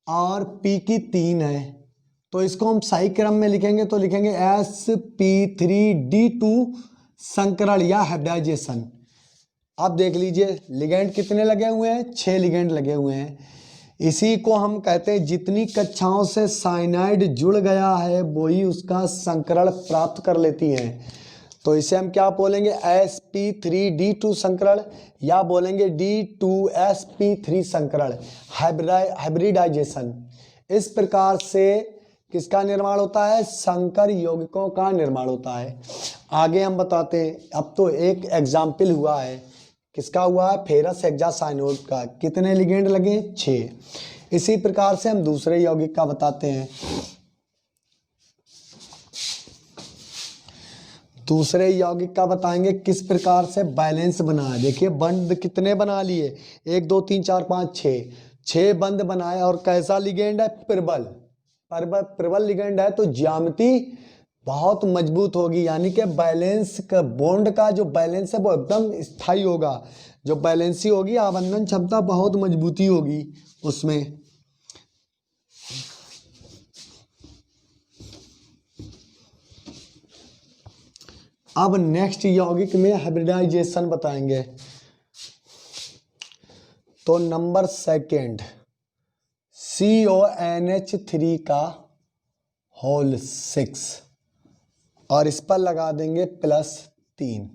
और पी की 3 है। तो इसको हम सही क्रम में लिखेंगे तो लिखेंगे sp3d2 संकरण या हाइब्रिडाइजेशन। अब देख लीजिए लिगेंड कितने लगे हुए हैं, 6 लिगेंड लगे हुए हैं। इसी को हम कहते हैं जितनी कक्षाओं से साइनाइड जुड़ गया है वही उसका संकरण प्राप्त कर लेती हैं। तो इसे हम क्या बोलेंगे, sp3d2 संकरण, या बोलेंगे d2sp3 संकरण, हाइब्रिडाइजेशन। इस प्रकार से किसका निर्माण होता है, संकर यौगिकों का निर्माण होता है। आगे हम बताते हैं। अब तो एक एग्जाम्पल हुआ है, किसका हुआ है, फेरस हेक्सासाइनोड का। कितने लिगेंड लगे, 6। इसी प्रकार से हम दूसरे यौगिक का बताते हैं। दूसरे यौगिक का बताएंगे किस प्रकार से बैलेंस बना है। देखिए बंद कितने बना लिए, 1 2 3 4 5 6 बंद बनाए, और कैसा लिगेंड है, प्रबल प्रबल लिगेंड है, तो ज्यामिति बहुत मजबूत होगी, यानी कि बैलेंस का बॉन्ड का जो बैलेंस है वो एकदम स्थायी होगा। जो बैलेंसी होगी, आबंधन क्षमता बहुत मजबूती होगी उसमें। अब नेक्स्ट यौगिक में हाइब्रिडाइजेशन बताएंगे। तो नंबर 2 CONH3 का होल 6, और इस पर लगा देंगे +3।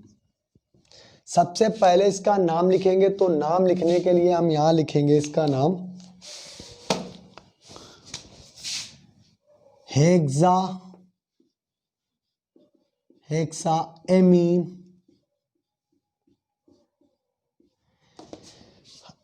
सबसे पहले इसका नाम लिखेंगे, तो नाम लिखने के लिए हम यहाँ लिखेंगे इसका नाम हेक्साएमीन।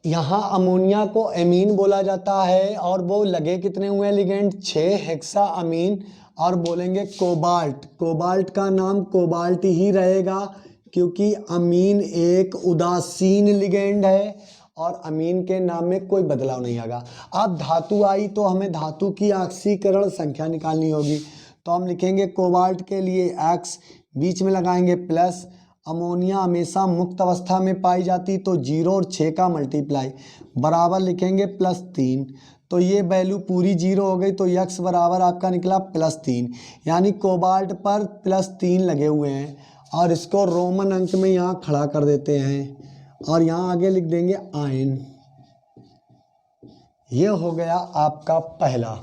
यहाँ अमोनिया को एमीन बोला जाता है, और वो लगे कितने हुए लिगेंड, 6 हेक्सा अमीन। और बोलेंगे कोबाल्ट, कोबाल्ट का नाम कोबाल्ट ही रहेगा, क्योंकि अमीन एक उदासीन लिगेंड है, और अमीन के नाम में कोई बदलाव नहीं आएगा। अब धातु आई तो हमें धातु की ऑक्सीकरण संख्या निकालनी होगी, तो हम लिखेंगे कोबाल्ट के लिए X, बीच में लगाएंगे प्लस। अमोनिया हमेशा मुक्त अवस्था में पाई जाती, तो 0 और 6 का मल्टीप्लाई बराबर लिखेंगे +3। तो ये वैल्यू पूरी 0 हो गई, तो X बराबर आपका निकला +3, यानी कोबाल्ट पर +3 लगे हुए हैं। और इसको रोमन अंक में यहाँ खड़ा कर देते हैं, और यहाँ आगे लिख देंगे आयन। ये हो गया आपका पहला,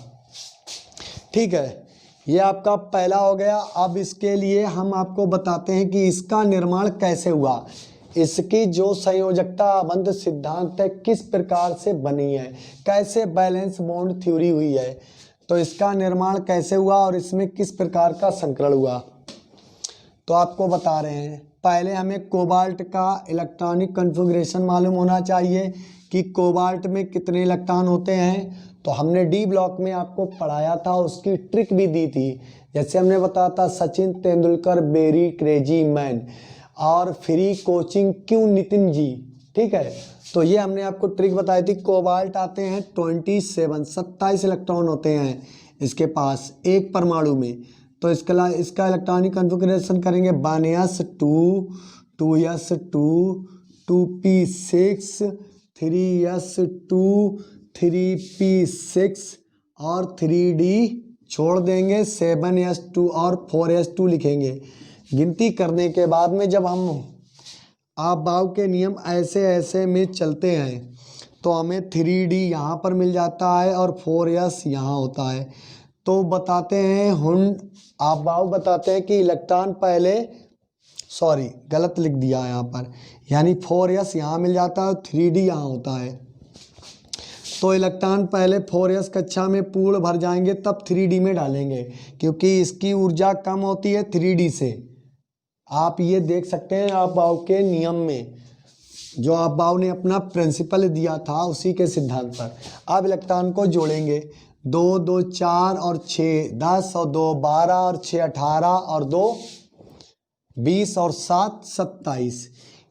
ठीक है। ये आपका पहला हो गया। अब इसके लिए हम आपको बताते हैं कि इसका निर्माण कैसे हुआ, इसकी जो संयोजकता आबंध सिद्धांत है किस प्रकार से बनी है, कैसे बैलेंस बॉन्ड थ्योरी हुई है, तो इसका निर्माण कैसे हुआ और इसमें किस प्रकार का संकरण हुआ, तो आपको बता रहे हैं। पहले हमें कोबाल्ट का इलेक्ट्रॉनिक कॉन्फ़िगरेशन मालूम होना चाहिए कि कोबाल्ट में कितने इलेक्ट्रॉन होते हैं। तो हमने डी ब्लॉक में आपको पढ़ाया था, उसकी ट्रिक भी दी थी। जैसे हमने बताया था Sachin Tendulkar very crazy man और फ्री कोचिंग क्यों नितिन जी, ठीक है। तो ये हमने आपको ट्रिक बताई थी। कोबाल्ट आते हैं 27 इलेक्ट्रॉन होते हैं इसके पास एक परमाणु में। तो इसका इलेक्ट्रॉनिक कॉन्फ़िगरेशन करेंगे 1s2 2s2 2p6 3s2 3p6 और 3d छोड़ देंगे 7s2 और 4s2 लिखेंगे। गिनती करने के बाद में जब हम आपबाव के नियम ऐसे ऐसे में चलते हैं तो हमें 3d यहाँ पर मिल जाता है और 4s यहाँ होता है। तो बताते हैं आपबाव बताते हैं कि इलेक्ट्रॉन पहले, सॉरी गलत लिख दिया यहाँ पर, यानी 4s यहाँ मिल जाता है और 3d यहाँ होता है। तो इलेक्ट्रॉन पहले 4s कक्षा में पूर्ण भर जाएंगे तब 3d में डालेंगे, क्योंकि इसकी ऊर्जा कम होती है 3d से। आप ये देख सकते हैं आपबाव के नियम में, जो आपबाव ने अपना प्रिंसिपल दिया था उसी के सिद्धांत पर। अब इलेक्ट्रॉन को जोड़ेंगे 2 2 4 और 6 10 और 2 12 और 6 18 और 2 20 और 7 27।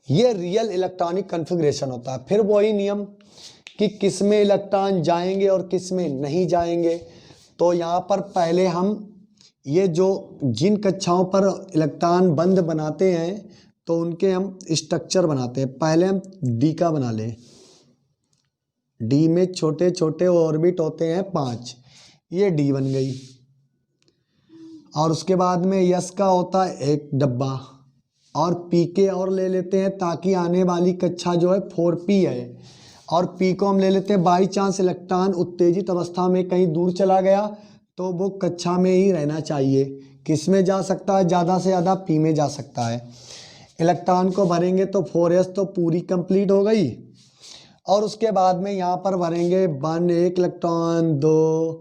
ये रियल इलेक्ट्रॉनिक कॉन्फ़िगरेशन होता है। फिर वही नियम कि किस में इलेक्ट्रॉन जाएंगे और किस में नहीं जाएंगे। तो यहाँ पर पहले हम ये जो जिन कक्षाओं पर इलेक्ट्रॉन बंद बनाते हैं तो उनके हम स्ट्रक्चर बनाते हैं। पहले हम डी का बना लें। डी में छोटे छोटे ऑर्बिट होते हैं 5, ये डी बन गई। और उसके बाद में यस का होता है एक डब्बा और पी के और ले लेते हैं, ताकि आने वाली कक्षा जो है 4p है। और पी को हम ले लेते हैं, बाई चांस इलेक्ट्रॉन उत्तेजित अवस्था में कहीं दूर चला गया तो वो कक्षा में ही रहना चाहिए। किस में जा सकता है, ज़्यादा से ज़्यादा पी में जा सकता है। इलेक्ट्रॉन को भरेंगे तो 4s तो पूरी कंप्लीट हो गई। और उसके बाद में यहाँ पर भरेंगे 1 1 इलेक्ट्रॉन 2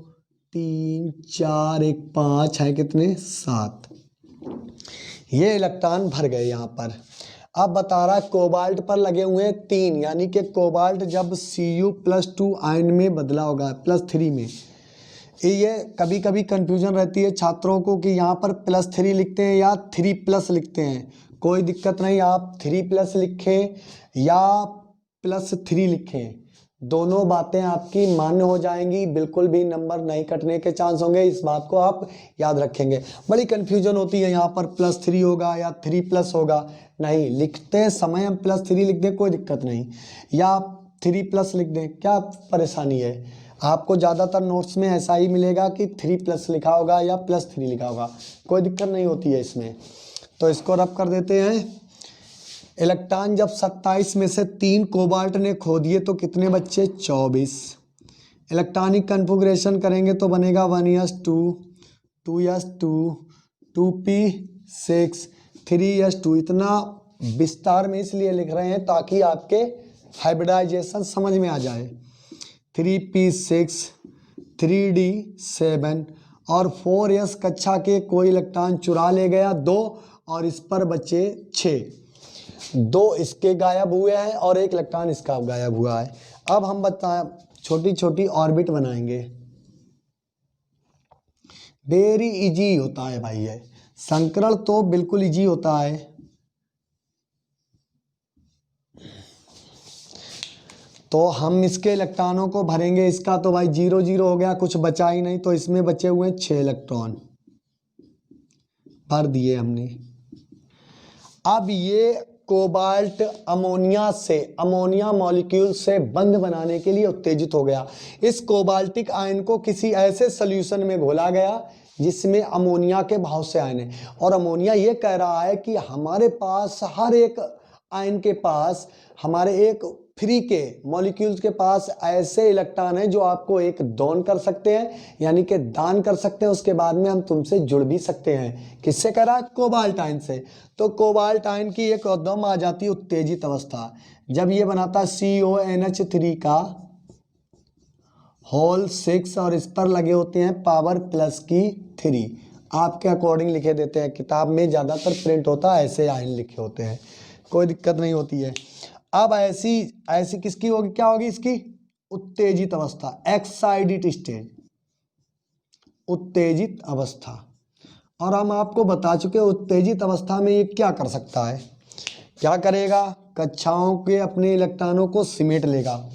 3 4 1 5 है कितने 7। ये इलेक्ट्रॉन भर गए यहाँ पर। अब बता रहा है कोबाल्ट पर लगे हुए हैं 3, यानी कि कोबाल्ट जब Cu+2 आयन में बदला होगा +3 में। ये कभी कभी कंफ्यूजन रहती है छात्रों को कि यहाँ पर +3 लिखते हैं या 3+ लिखते हैं। कोई दिक्कत नहीं, आप 3+ लिखें या +3 लिखें, दोनों बातें आपकी मान्य हो जाएंगी। बिल्कुल भी नंबर नहीं कटने के चांस होंगे, इस बात को आप याद रखेंगे। बड़ी कन्फ्यूजन होती है यहाँ पर +3 होगा या 3+ होगा। नहीं, लिखते समय हम +3 लिख दें कोई दिक्कत नहीं, या 3+ लिख दें, क्या परेशानी है। आपको ज़्यादातर नोट्स में ऐसा ही मिलेगा कि 3+ लिखा होगा या +3 लिखा होगा, कोई दिक्कत नहीं होती है इसमें। तो इसको रब कर देते हैं। इलेक्ट्रॉन जब 27 में से 3 कोबाल्ट ने खो दिए तो कितने बच्चे 24। इलेक्ट्रॉनिक कॉन्फ़िगरेशन करेंगे तो बनेगा 1s2 2s2 2p6 3s2। इतना विस्तार में इसलिए लिख रहे हैं ताकि आपके हाइब्रिडाइजेशन समझ में आ जाए। 3p6 3d7 और 4s कक्षा के कोई इलेक्ट्रॉन चुरा ले गया 2 और इस पर बचे 6। 2 इसके गायब हुए हैं और 1 इलेक्ट्रॉन इसका गायब हुआ है। अब हम बताएं छोटी छोटी ऑर्बिट बनाएंगे। वेरी इजी होता है भाई, है संकरण तो बिल्कुल इजी होता है। तो हम इसके इलेक्ट्रॉनों को भरेंगे। इसका तो भाई 0 0 हो गया, कुछ बचा ही नहीं, तो इसमें बचे हुए 6 इलेक्ट्रॉन भर दिए हमने। अब ये कोबाल्ट अमोनिया मॉलिक्यूल से बंध बनाने के लिए उत्तेजित हो गया। इस कोबाल्टिक आयन को किसी ऐसे सॉल्यूशन में घोला गया जिसमें अमोनिया के बहुत से आयन हैं, और अमोनिया ये कह रहा है कि हमारे पास हर एक आयन के पास हमारे एक फ्री के मॉलिक्यूल्स के पास ऐसे इलेक्ट्रॉन हैं जो आपको एक डोन कर सकते हैं, यानी कि दान कर सकते हैं, उसके बाद में हम तुमसे जुड़ भी सकते हैं। किससे करा? कोबाल्ट आयन से। तो कोबाल्ट आयन की एक एकदम आ जाती है उत्तेजित अवस्था, जब ये बनाता है CONH3 का होल 6 और इस पर लगे होते हैं पावर प्लस की 3। आपके अकॉर्डिंग लिखे देते हैं, किताब में ज़्यादातर प्रिंट होता है ऐसे आयन लिखे होते हैं, कोई दिक्कत नहीं होती है। अब ऐसी किसकी होगी, क्या होगी इसकी? उत्तेजित अवस्था, एक्साइटेड स्टेज, उत्तेजित अवस्था। और हम आपको बता चुके उत्तेजित अवस्था में ये क्या कर सकता है, क्या करेगा? कक्षाओं के अपने इलेक्ट्रॉनों को सिमेट लेगा।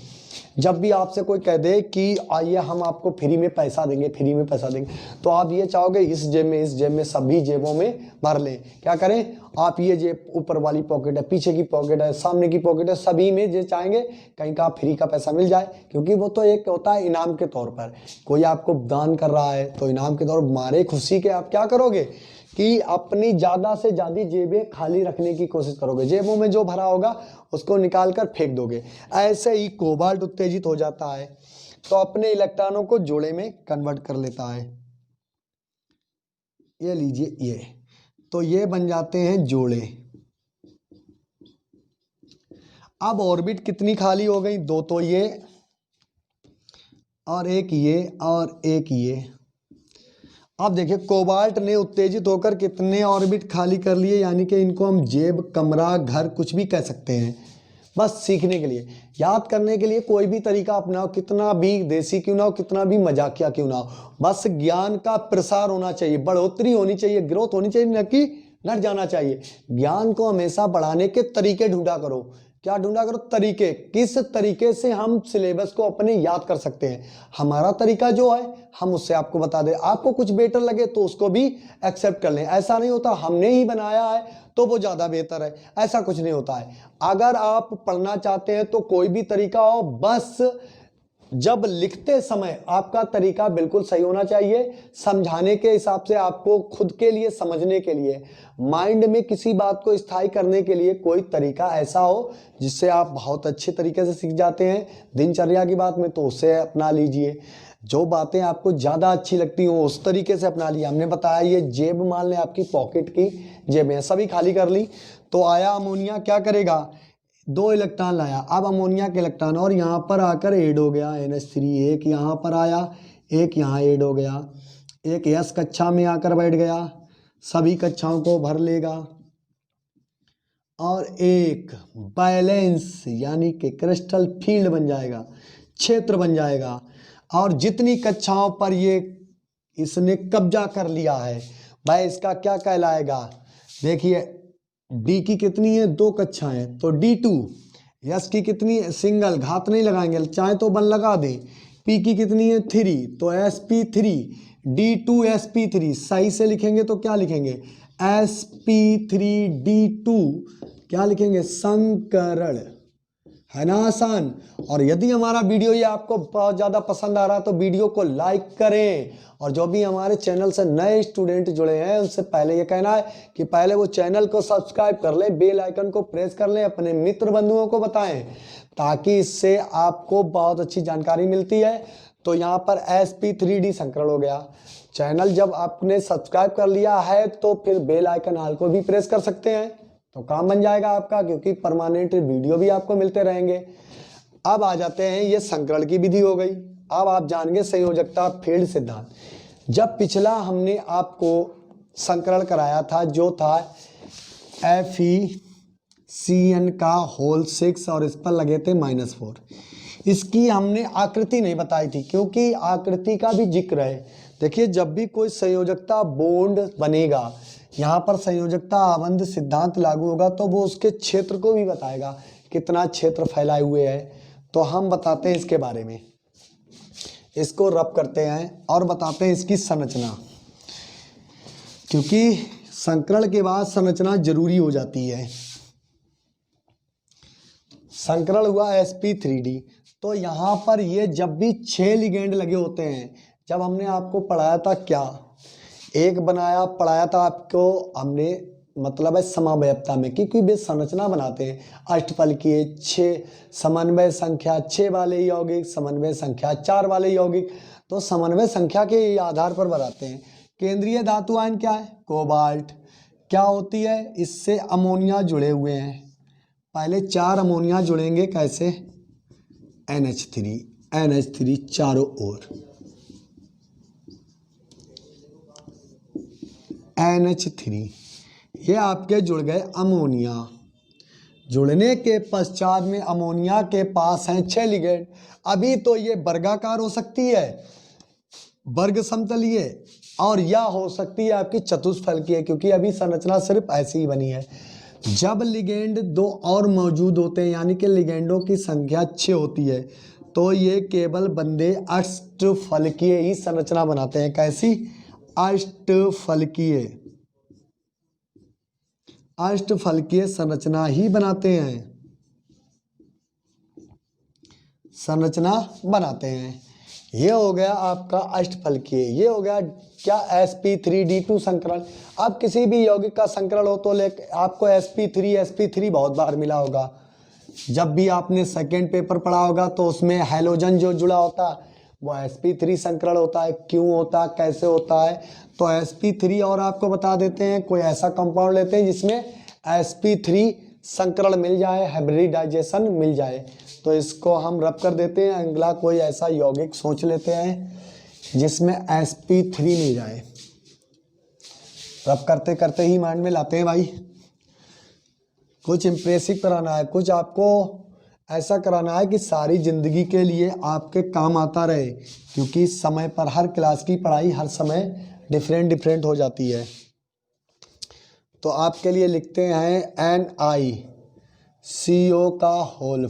जब भी आपसे कोई कह दे कि आइए हम आपको फ्री में पैसा देंगे, फ्री में पैसा देंगे, तो आप ये चाहोगे इस जेब में सभी जेबों में भर लें। क्या करें? आप ये जेब ऊपर वाली पॉकेट है, पीछे की पॉकेट है, सामने की पॉकेट है, सभी में जो चाहेंगे कहीं का फ्री का पैसा मिल जाए, क्योंकि वो तो एक होता है इनाम के तौर पर। कोई आपको दान कर रहा है तो इनाम के तौर पर मारे खुशी के आप क्या करोगे कि अपनी ज़्यादा से ज़्यादा जेबें खाली रखने की कोशिश करोगे, जेबों में जो भरा होगा उसको निकाल कर फेंक दोगे। ऐसे ही कोबाल्ट उत्तेजित हो जाता है तो अपने इलेक्ट्रॉनों को जोड़े में कन्वर्ट कर लेता है। ये लीजिए, ये तो ये बन जाते हैं जोड़े। अब ऑर्बिट कितनी खाली हो गई? 2 तो ये और एक ये और एक ये। अब देखिए कोबाल्ट ने उत्तेजित होकर कितने ऑर्बिट खाली कर लिए, यानी कि इनको हम जेब, कमरा, घर कुछ भी कह सकते हैं। बस सीखने के लिए, याद करने के लिए कोई भी तरीका अपनाओ, कितना भी देसी क्यों ना हो, कितना भी मजाकिया क्यों ना हो, बस ज्ञान का प्रसार होना चाहिए, बढ़ोतरी होनी चाहिए, ग्रोथ होनी चाहिए, न कि घट जाना चाहिए। ज्ञान को हमेशा बढ़ाने के तरीके ढूंढा करो। क्या ढूंढा करो? तरीके। किस तरीके से हम सिलेबस को अपने याद कर सकते हैं। हमारा तरीका जो है हम उससे आपको बता दें, आपको कुछ बेटर लगे तो उसको भी एक्सेप्ट कर लें। ऐसा नहीं होता हमने ही बनाया है तो वो ज़्यादा बेहतर है, ऐसा कुछ नहीं होता है। अगर आप पढ़ना चाहते हैं तो कोई भी तरीका हो, बस जब लिखते समय आपका तरीका बिल्कुल सही होना चाहिए, समझाने के हिसाब से, आपको खुद के लिए समझने के लिए, माइंड में किसी बात को स्थायी करने के लिए कोई तरीका ऐसा हो जिससे आप बहुत अच्छे तरीके से सीख जाते हैं। दिनचर्या की बात में तो उसे अपना लीजिए, जो बातें आपको ज़्यादा अच्छी लगती हो उस तरीके से अपना लिया। हमने बताया ये जेब मान लें आपकी पॉकेट की जेबें सभी खाली कर ली, तो आया अमोनिया, क्या करेगा? 2 इलेक्ट्रॉन लाया। अब अमोनिया के इलेक्ट्रॉन और यहाँ पर आकर ऐड हो गया NH3, एक यहाँ पर आया, एक यहाँ ऐड हो गया, एक S कक्षा में आकर बैठ गया, सभी कक्षाओं को भर लेगा, और एक बैलेंस यानी कि क्रिस्टल फील्ड बन जाएगा, क्षेत्र बन जाएगा। और जितनी कक्षाओं पर ये इसने कब्जा कर लिया है भाई, इसका क्या कहलाएगा? देखिए D की कितनी है? 2 कक्षाएं, तो D2। S की कितनी है? सिंगल, घात नहीं लगाएंगे, चाहे तो 1 लगा दें। P की कितनी है? 3, तो sp3, D2sp3। सही से लिखेंगे तो क्या लिखेंगे? sp3d2, क्या लिखेंगे? संकरण, है ना आसान। और यदि हमारा वीडियो ये आपको बहुत ज़्यादा पसंद आ रहा है तो वीडियो को लाइक करें, और जो भी हमारे चैनल से नए स्टूडेंट जुड़े हैं उनसे पहले ये कहना है कि पहले वो चैनल को सब्सक्राइब कर लें, बेल आइकन को प्रेस कर लें, अपने मित्र बंधुओं को बताएं, ताकि इससे आपको बहुत अच्छी जानकारी मिलती है। तो यहाँ पर sp3d संकरण हो गया। चैनल जब आपने सब्सक्राइब कर लिया है तो फिर बेल आइकन आल को भी प्रेस कर सकते हैं, तो काम बन जाएगा आपका, क्योंकि परमानेंट वीडियो भी आपको मिलते रहेंगे। अब आ जाते हैं, ये संकरण की विधि हो गई। अब आप जानेंगे संयोजकता फील्ड सिद्धांत। जब पिछला हमने आपको संकरण कराया था जो था FeCN का होल 6 और इस पर लगे थे -4, इसकी हमने आकृति नहीं बताई थी क्योंकि आकृति का भी जिक्र है। देखिए जब भी कोई संयोजकता बॉन्ड बनेगा, यहाँ पर संयोजकता आबंध सिद्धांत लागू होगा तो वो उसके क्षेत्र को भी बताएगा, कितना क्षेत्र फैलाए हुए है। तो हम बताते हैं इसके बारे में, इसको रब करते हैं और बताते हैं इसकी संरचना, क्योंकि संकरण के बाद संरचना जरूरी हो जाती है। संकरण हुआ sp3d, तो यहाँ पर ये जब भी 6 लिगेंड लगे होते हैं, जब हमने आपको पढ़ाया था क्या, एक बनाया पढ़ाया था आपको हमने मतलब है समावयवता में, क्योंकि वे संरचना बनाते हैं। अष्टफलकीय, 6 समन्वय संख्या 6 वाले यौगिक, समन्वय संख्या 4 वाले यौगिक, तो समन्वय संख्या के आधार पर बनाते हैं। केंद्रीय धातु आयन क्या है? कोबाल्ट। क्या होती है? इससे अमोनिया जुड़े हुए हैं। पहले 4 अमोनिया जुड़ेंगे, कैसे? NH3 चारों ओर, NH3 ये आपके जुड़ गए अमोनिया। जुड़ने के पश्चात में अमोनिया के पास हैं 6 लिगेंड। अभी तो ये वर्गाकार हो सकती है, वर्ग समतलीय, और या हो सकती है आपकी चतुष्फलकीय, क्योंकि अभी संरचना सिर्फ ऐसी ही बनी है। जब लिगेंड 2 और मौजूद होते हैं, यानी कि लिगेंडों की संख्या 6 होती है, तो ये केवल बंदे अष्टफलकीय ही संरचना बनाते हैं। कैसी? अष्टफलकीय संरचना ही बनाते हैं। ये हो गया आपका अष्टफलकीय। ये हो गया क्या? sp3d2 संकरण। अब किसी भी यौगिक का संकरण हो तो आपको sp3 बहुत बार मिला होगा। जब भी आपने सेकेंड पेपर पढ़ा होगा तो उसमें हैलोजन जो जुड़ा होता है वो sp3 संकरण होता है। क्यों होता है, कैसे होता है? तो sp3, और आपको बता देते हैं, कोई ऐसा कंपाउंड लेते हैं जिसमें sp3 संकरण मिल जाए, हाइब्रिडाइजेशन मिल जाए, तो इसको हम रब कर देते हैं। अगला कोई ऐसा यौगिक सोच लेते हैं जिसमें sp3 मिल जाए। रब करते करते ही माइंड में लाते हैं भाई। कुछ इम्प्रेसिव कराना है, कुछ आपको ऐसा कराना है कि सारी जिंदगी के लिए आपके काम आता रहे, क्योंकि समय पर हर क्लास की पढ़ाई हर समय डिफरेंट हो जाती है। तो आपके लिए लिखते हैं NiCO का होल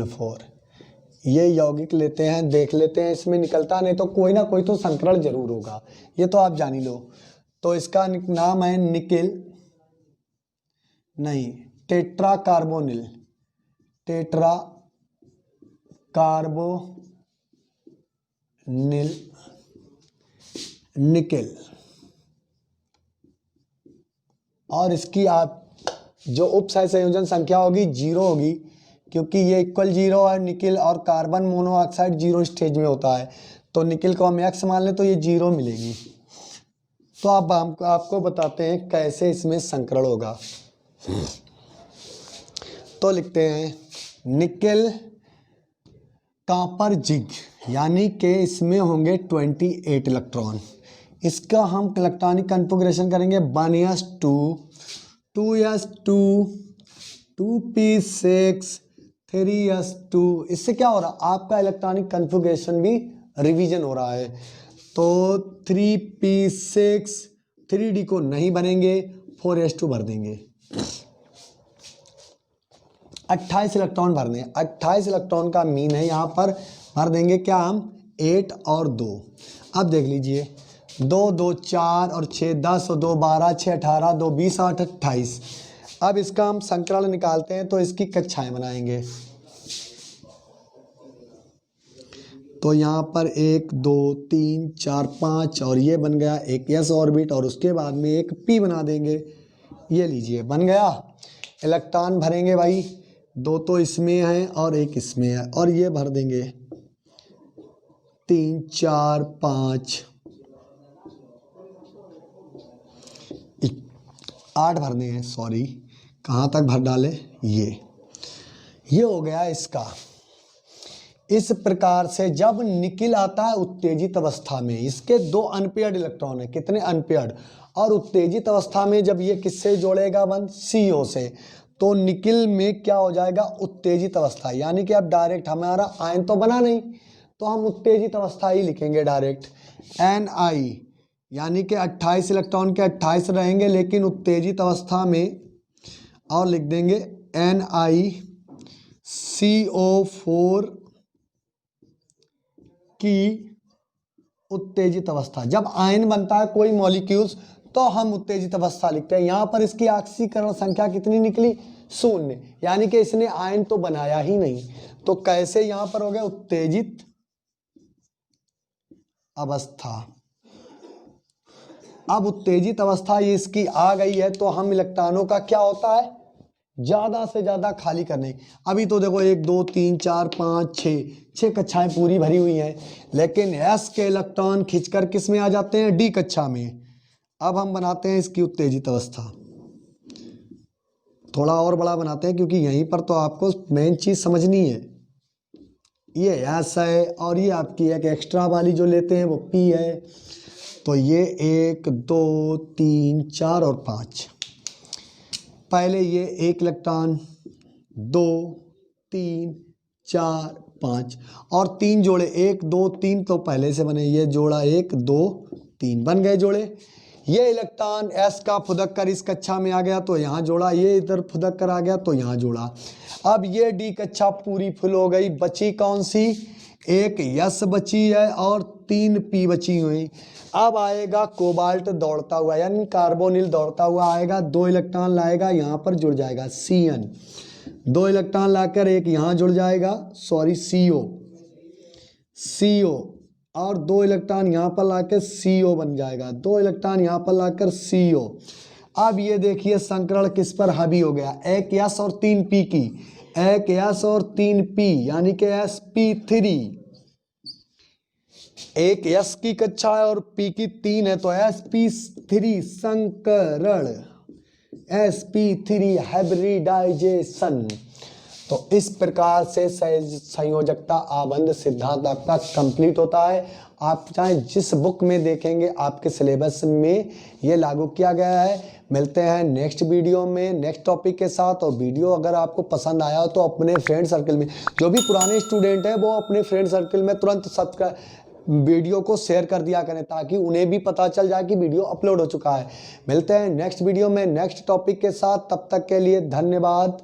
4। ये यौगिक लेते हैं, देख लेते हैं इसमें निकलता, नहीं तो कोई ना कोई तो संकरण जरूर होगा, ये तो आप जान ही लो। तो इसका नाम है टेट्राकार्बोनिल। निकेल। और इसकी आप जो उपसह संयोजन संख्या होगी 0 होगी, क्योंकि ये इक्वल 0 है। निकेल और कार्बन मोनोऑक्साइड 0 स्टेज में होता है, तो निकेल को हम X मान लें तो ये 0 मिलेगी। तो अब आपको बताते हैं कैसे इसमें संकरण होगा। तो लिखते हैं निकेल कॉपर जिंक, यानी कि इसमें होंगे 28 इलेक्ट्रॉन। इसका हम इलेक्ट्रॉनिक कन्फिगरेशन करेंगे 1s2 2s2 2p6 3s2। इससे क्या हो रहा है? आपका इलेक्ट्रॉनिक कन्फिगरेशन भी रिवीजन हो रहा है। तो 3p6 3d को नहीं बनेंगे, 4s2 भर देंगे। 28 इलेक्ट्रॉन भरने हैं। 28 इलेक्ट्रॉन का मीन है, यहाँ पर भर देंगे क्या हम? 8 और 2। अब देख लीजिए, 2 2 4 और 6 10 और 2 12 6 18 2 20 8 28। अब इसका हम संकरण निकालते हैं, तो इसकी कक्षाएं बनाएंगे। तो यहाँ पर 1 2 3 4 5 और ये बन गया एक s ऑर्बिट, और उसके बाद में एक p बना देंगे। ये लीजिए बन गया। इलेक्ट्रॉन भरेंगे भाई, 2 तो इसमें है और एक इसमें है, और ये भर देंगे 3 4 5 8 भरने हैं। सॉरी, कहाँ तक भर डाले? ये हो गया इसका। इस प्रकार से जब निकिल आता है उत्तेजित अवस्था में, इसके 2 अनपेयर्ड इलेक्ट्रॉन है। कितने? अनपेयर्ड। और उत्तेजित अवस्था में जब ये किससे जोड़ेगा? CO से। तो निकिल में क्या हो जाएगा? उत्तेजित अवस्था, यानी कि अब डायरेक्ट हमारा आयन तो बना नहीं, तो हम उत्तेजित अवस्था ही लिखेंगे डायरेक्ट। Ni, यानी कि 28 इलेक्ट्रॉन के 28 रहेंगे, लेकिन उत्तेजित अवस्था में, और लिख देंगे NiCO4 की उत्तेजित अवस्था। जब आयन बनता है कोई मॉलिक्यूल्स, तो हम उत्तेजित अवस्था लिखते हैं। यहां पर इसकी ऑक्सीकरण संख्या कितनी निकली? 0, यानी कि इसने आयन तो बनाया ही नहीं। तो कैसे यहां पर हो गया? उत्तेजित अवस्था। अब उत्तेजित अवस्था ये इसकी आ गई है तो हम इलेक्ट्रॉनों का क्या होता है, ज़्यादा से ज़्यादा खाली करने। अभी तो देखो 1 2 3 4 5 6 कक्षाएं पूरी भरी हुई हैं, लेकिन एस के इलेक्ट्रॉन खींचकर किस में आ जाते हैं, डी कक्षा में। अब हम बनाते हैं इसकी उत्तेजित अवस्था, थोड़ा और बड़ा बनाते हैं क्योंकि यहीं पर तो आपको मेन चीज़ समझनी है। ये एस है और ये आपकी एक एक्स्ट्रा वाली जो लेते हैं वो पी है। तो ये 1 2 3 4 और 5, पहले ये 1 इलेक्ट्रॉन 2 3 4 5 और 3 जोड़े 1 2 3 तो पहले से बने, ये जोड़ा 1 2 3 बन गए जोड़े। ये इलेक्ट्रॉन एस का फुदक कर इस कक्षा में आ गया तो यहाँ जोड़ा, ये इधर फुदक कर आ गया तो यहाँ जोड़ा। अब ये डी कक्षा पूरी फुल हो गई, बची कौन सी, एक यस बची है और 3 पी बची हुई। अब आएगा कोबाल्ट दौड़ता हुआ, यानी कार्बोनिल दौड़ता हुआ आएगा, 2 इलेक्ट्रॉन लाएगा, यहाँ पर जुड़ जाएगा Cn, 2 इलेक्ट्रॉन लाकर एक यहाँ जुड़ जाएगा, सॉरी CO और 2 इलेक्ट्रॉन यहाँ पर लाकर CO बन जाएगा, 2 इलेक्ट्रॉन यहाँ पर लाकर CO। अब ये देखिए संकरण किस पर हावी हो गया, एक यस और 3 पी की, एक यस और 3 पी यानी कि sp3, एक यस की कक्षा है और पी की 3 है तो sp3 संकरण, sp3 हाइब्रिडाइजेशन। तो इस प्रकार से संयोजकता आबंध सिद्धांत आपका कंप्लीट होता है। आप चाहे जिस बुक में देखेंगे आपके सिलेबस में ये लागू किया गया है। मिलते हैं नेक्स्ट वीडियो में नेक्स्ट टॉपिक के साथ। और वीडियो अगर आपको पसंद आया हो तो अपने फ्रेंड सर्कल में, जो भी पुराने स्टूडेंट हैं वो अपने फ्रेंड सर्कल में तुरंत सब्सक्राइब वीडियो को शेयर कर दिया करें ताकि उन्हें भी पता चल जाए कि वीडियो अपलोड हो चुका है। मिलते हैं नेक्स्ट वीडियो में नेक्स्ट टॉपिक के साथ, तब तक के लिए धन्यवाद।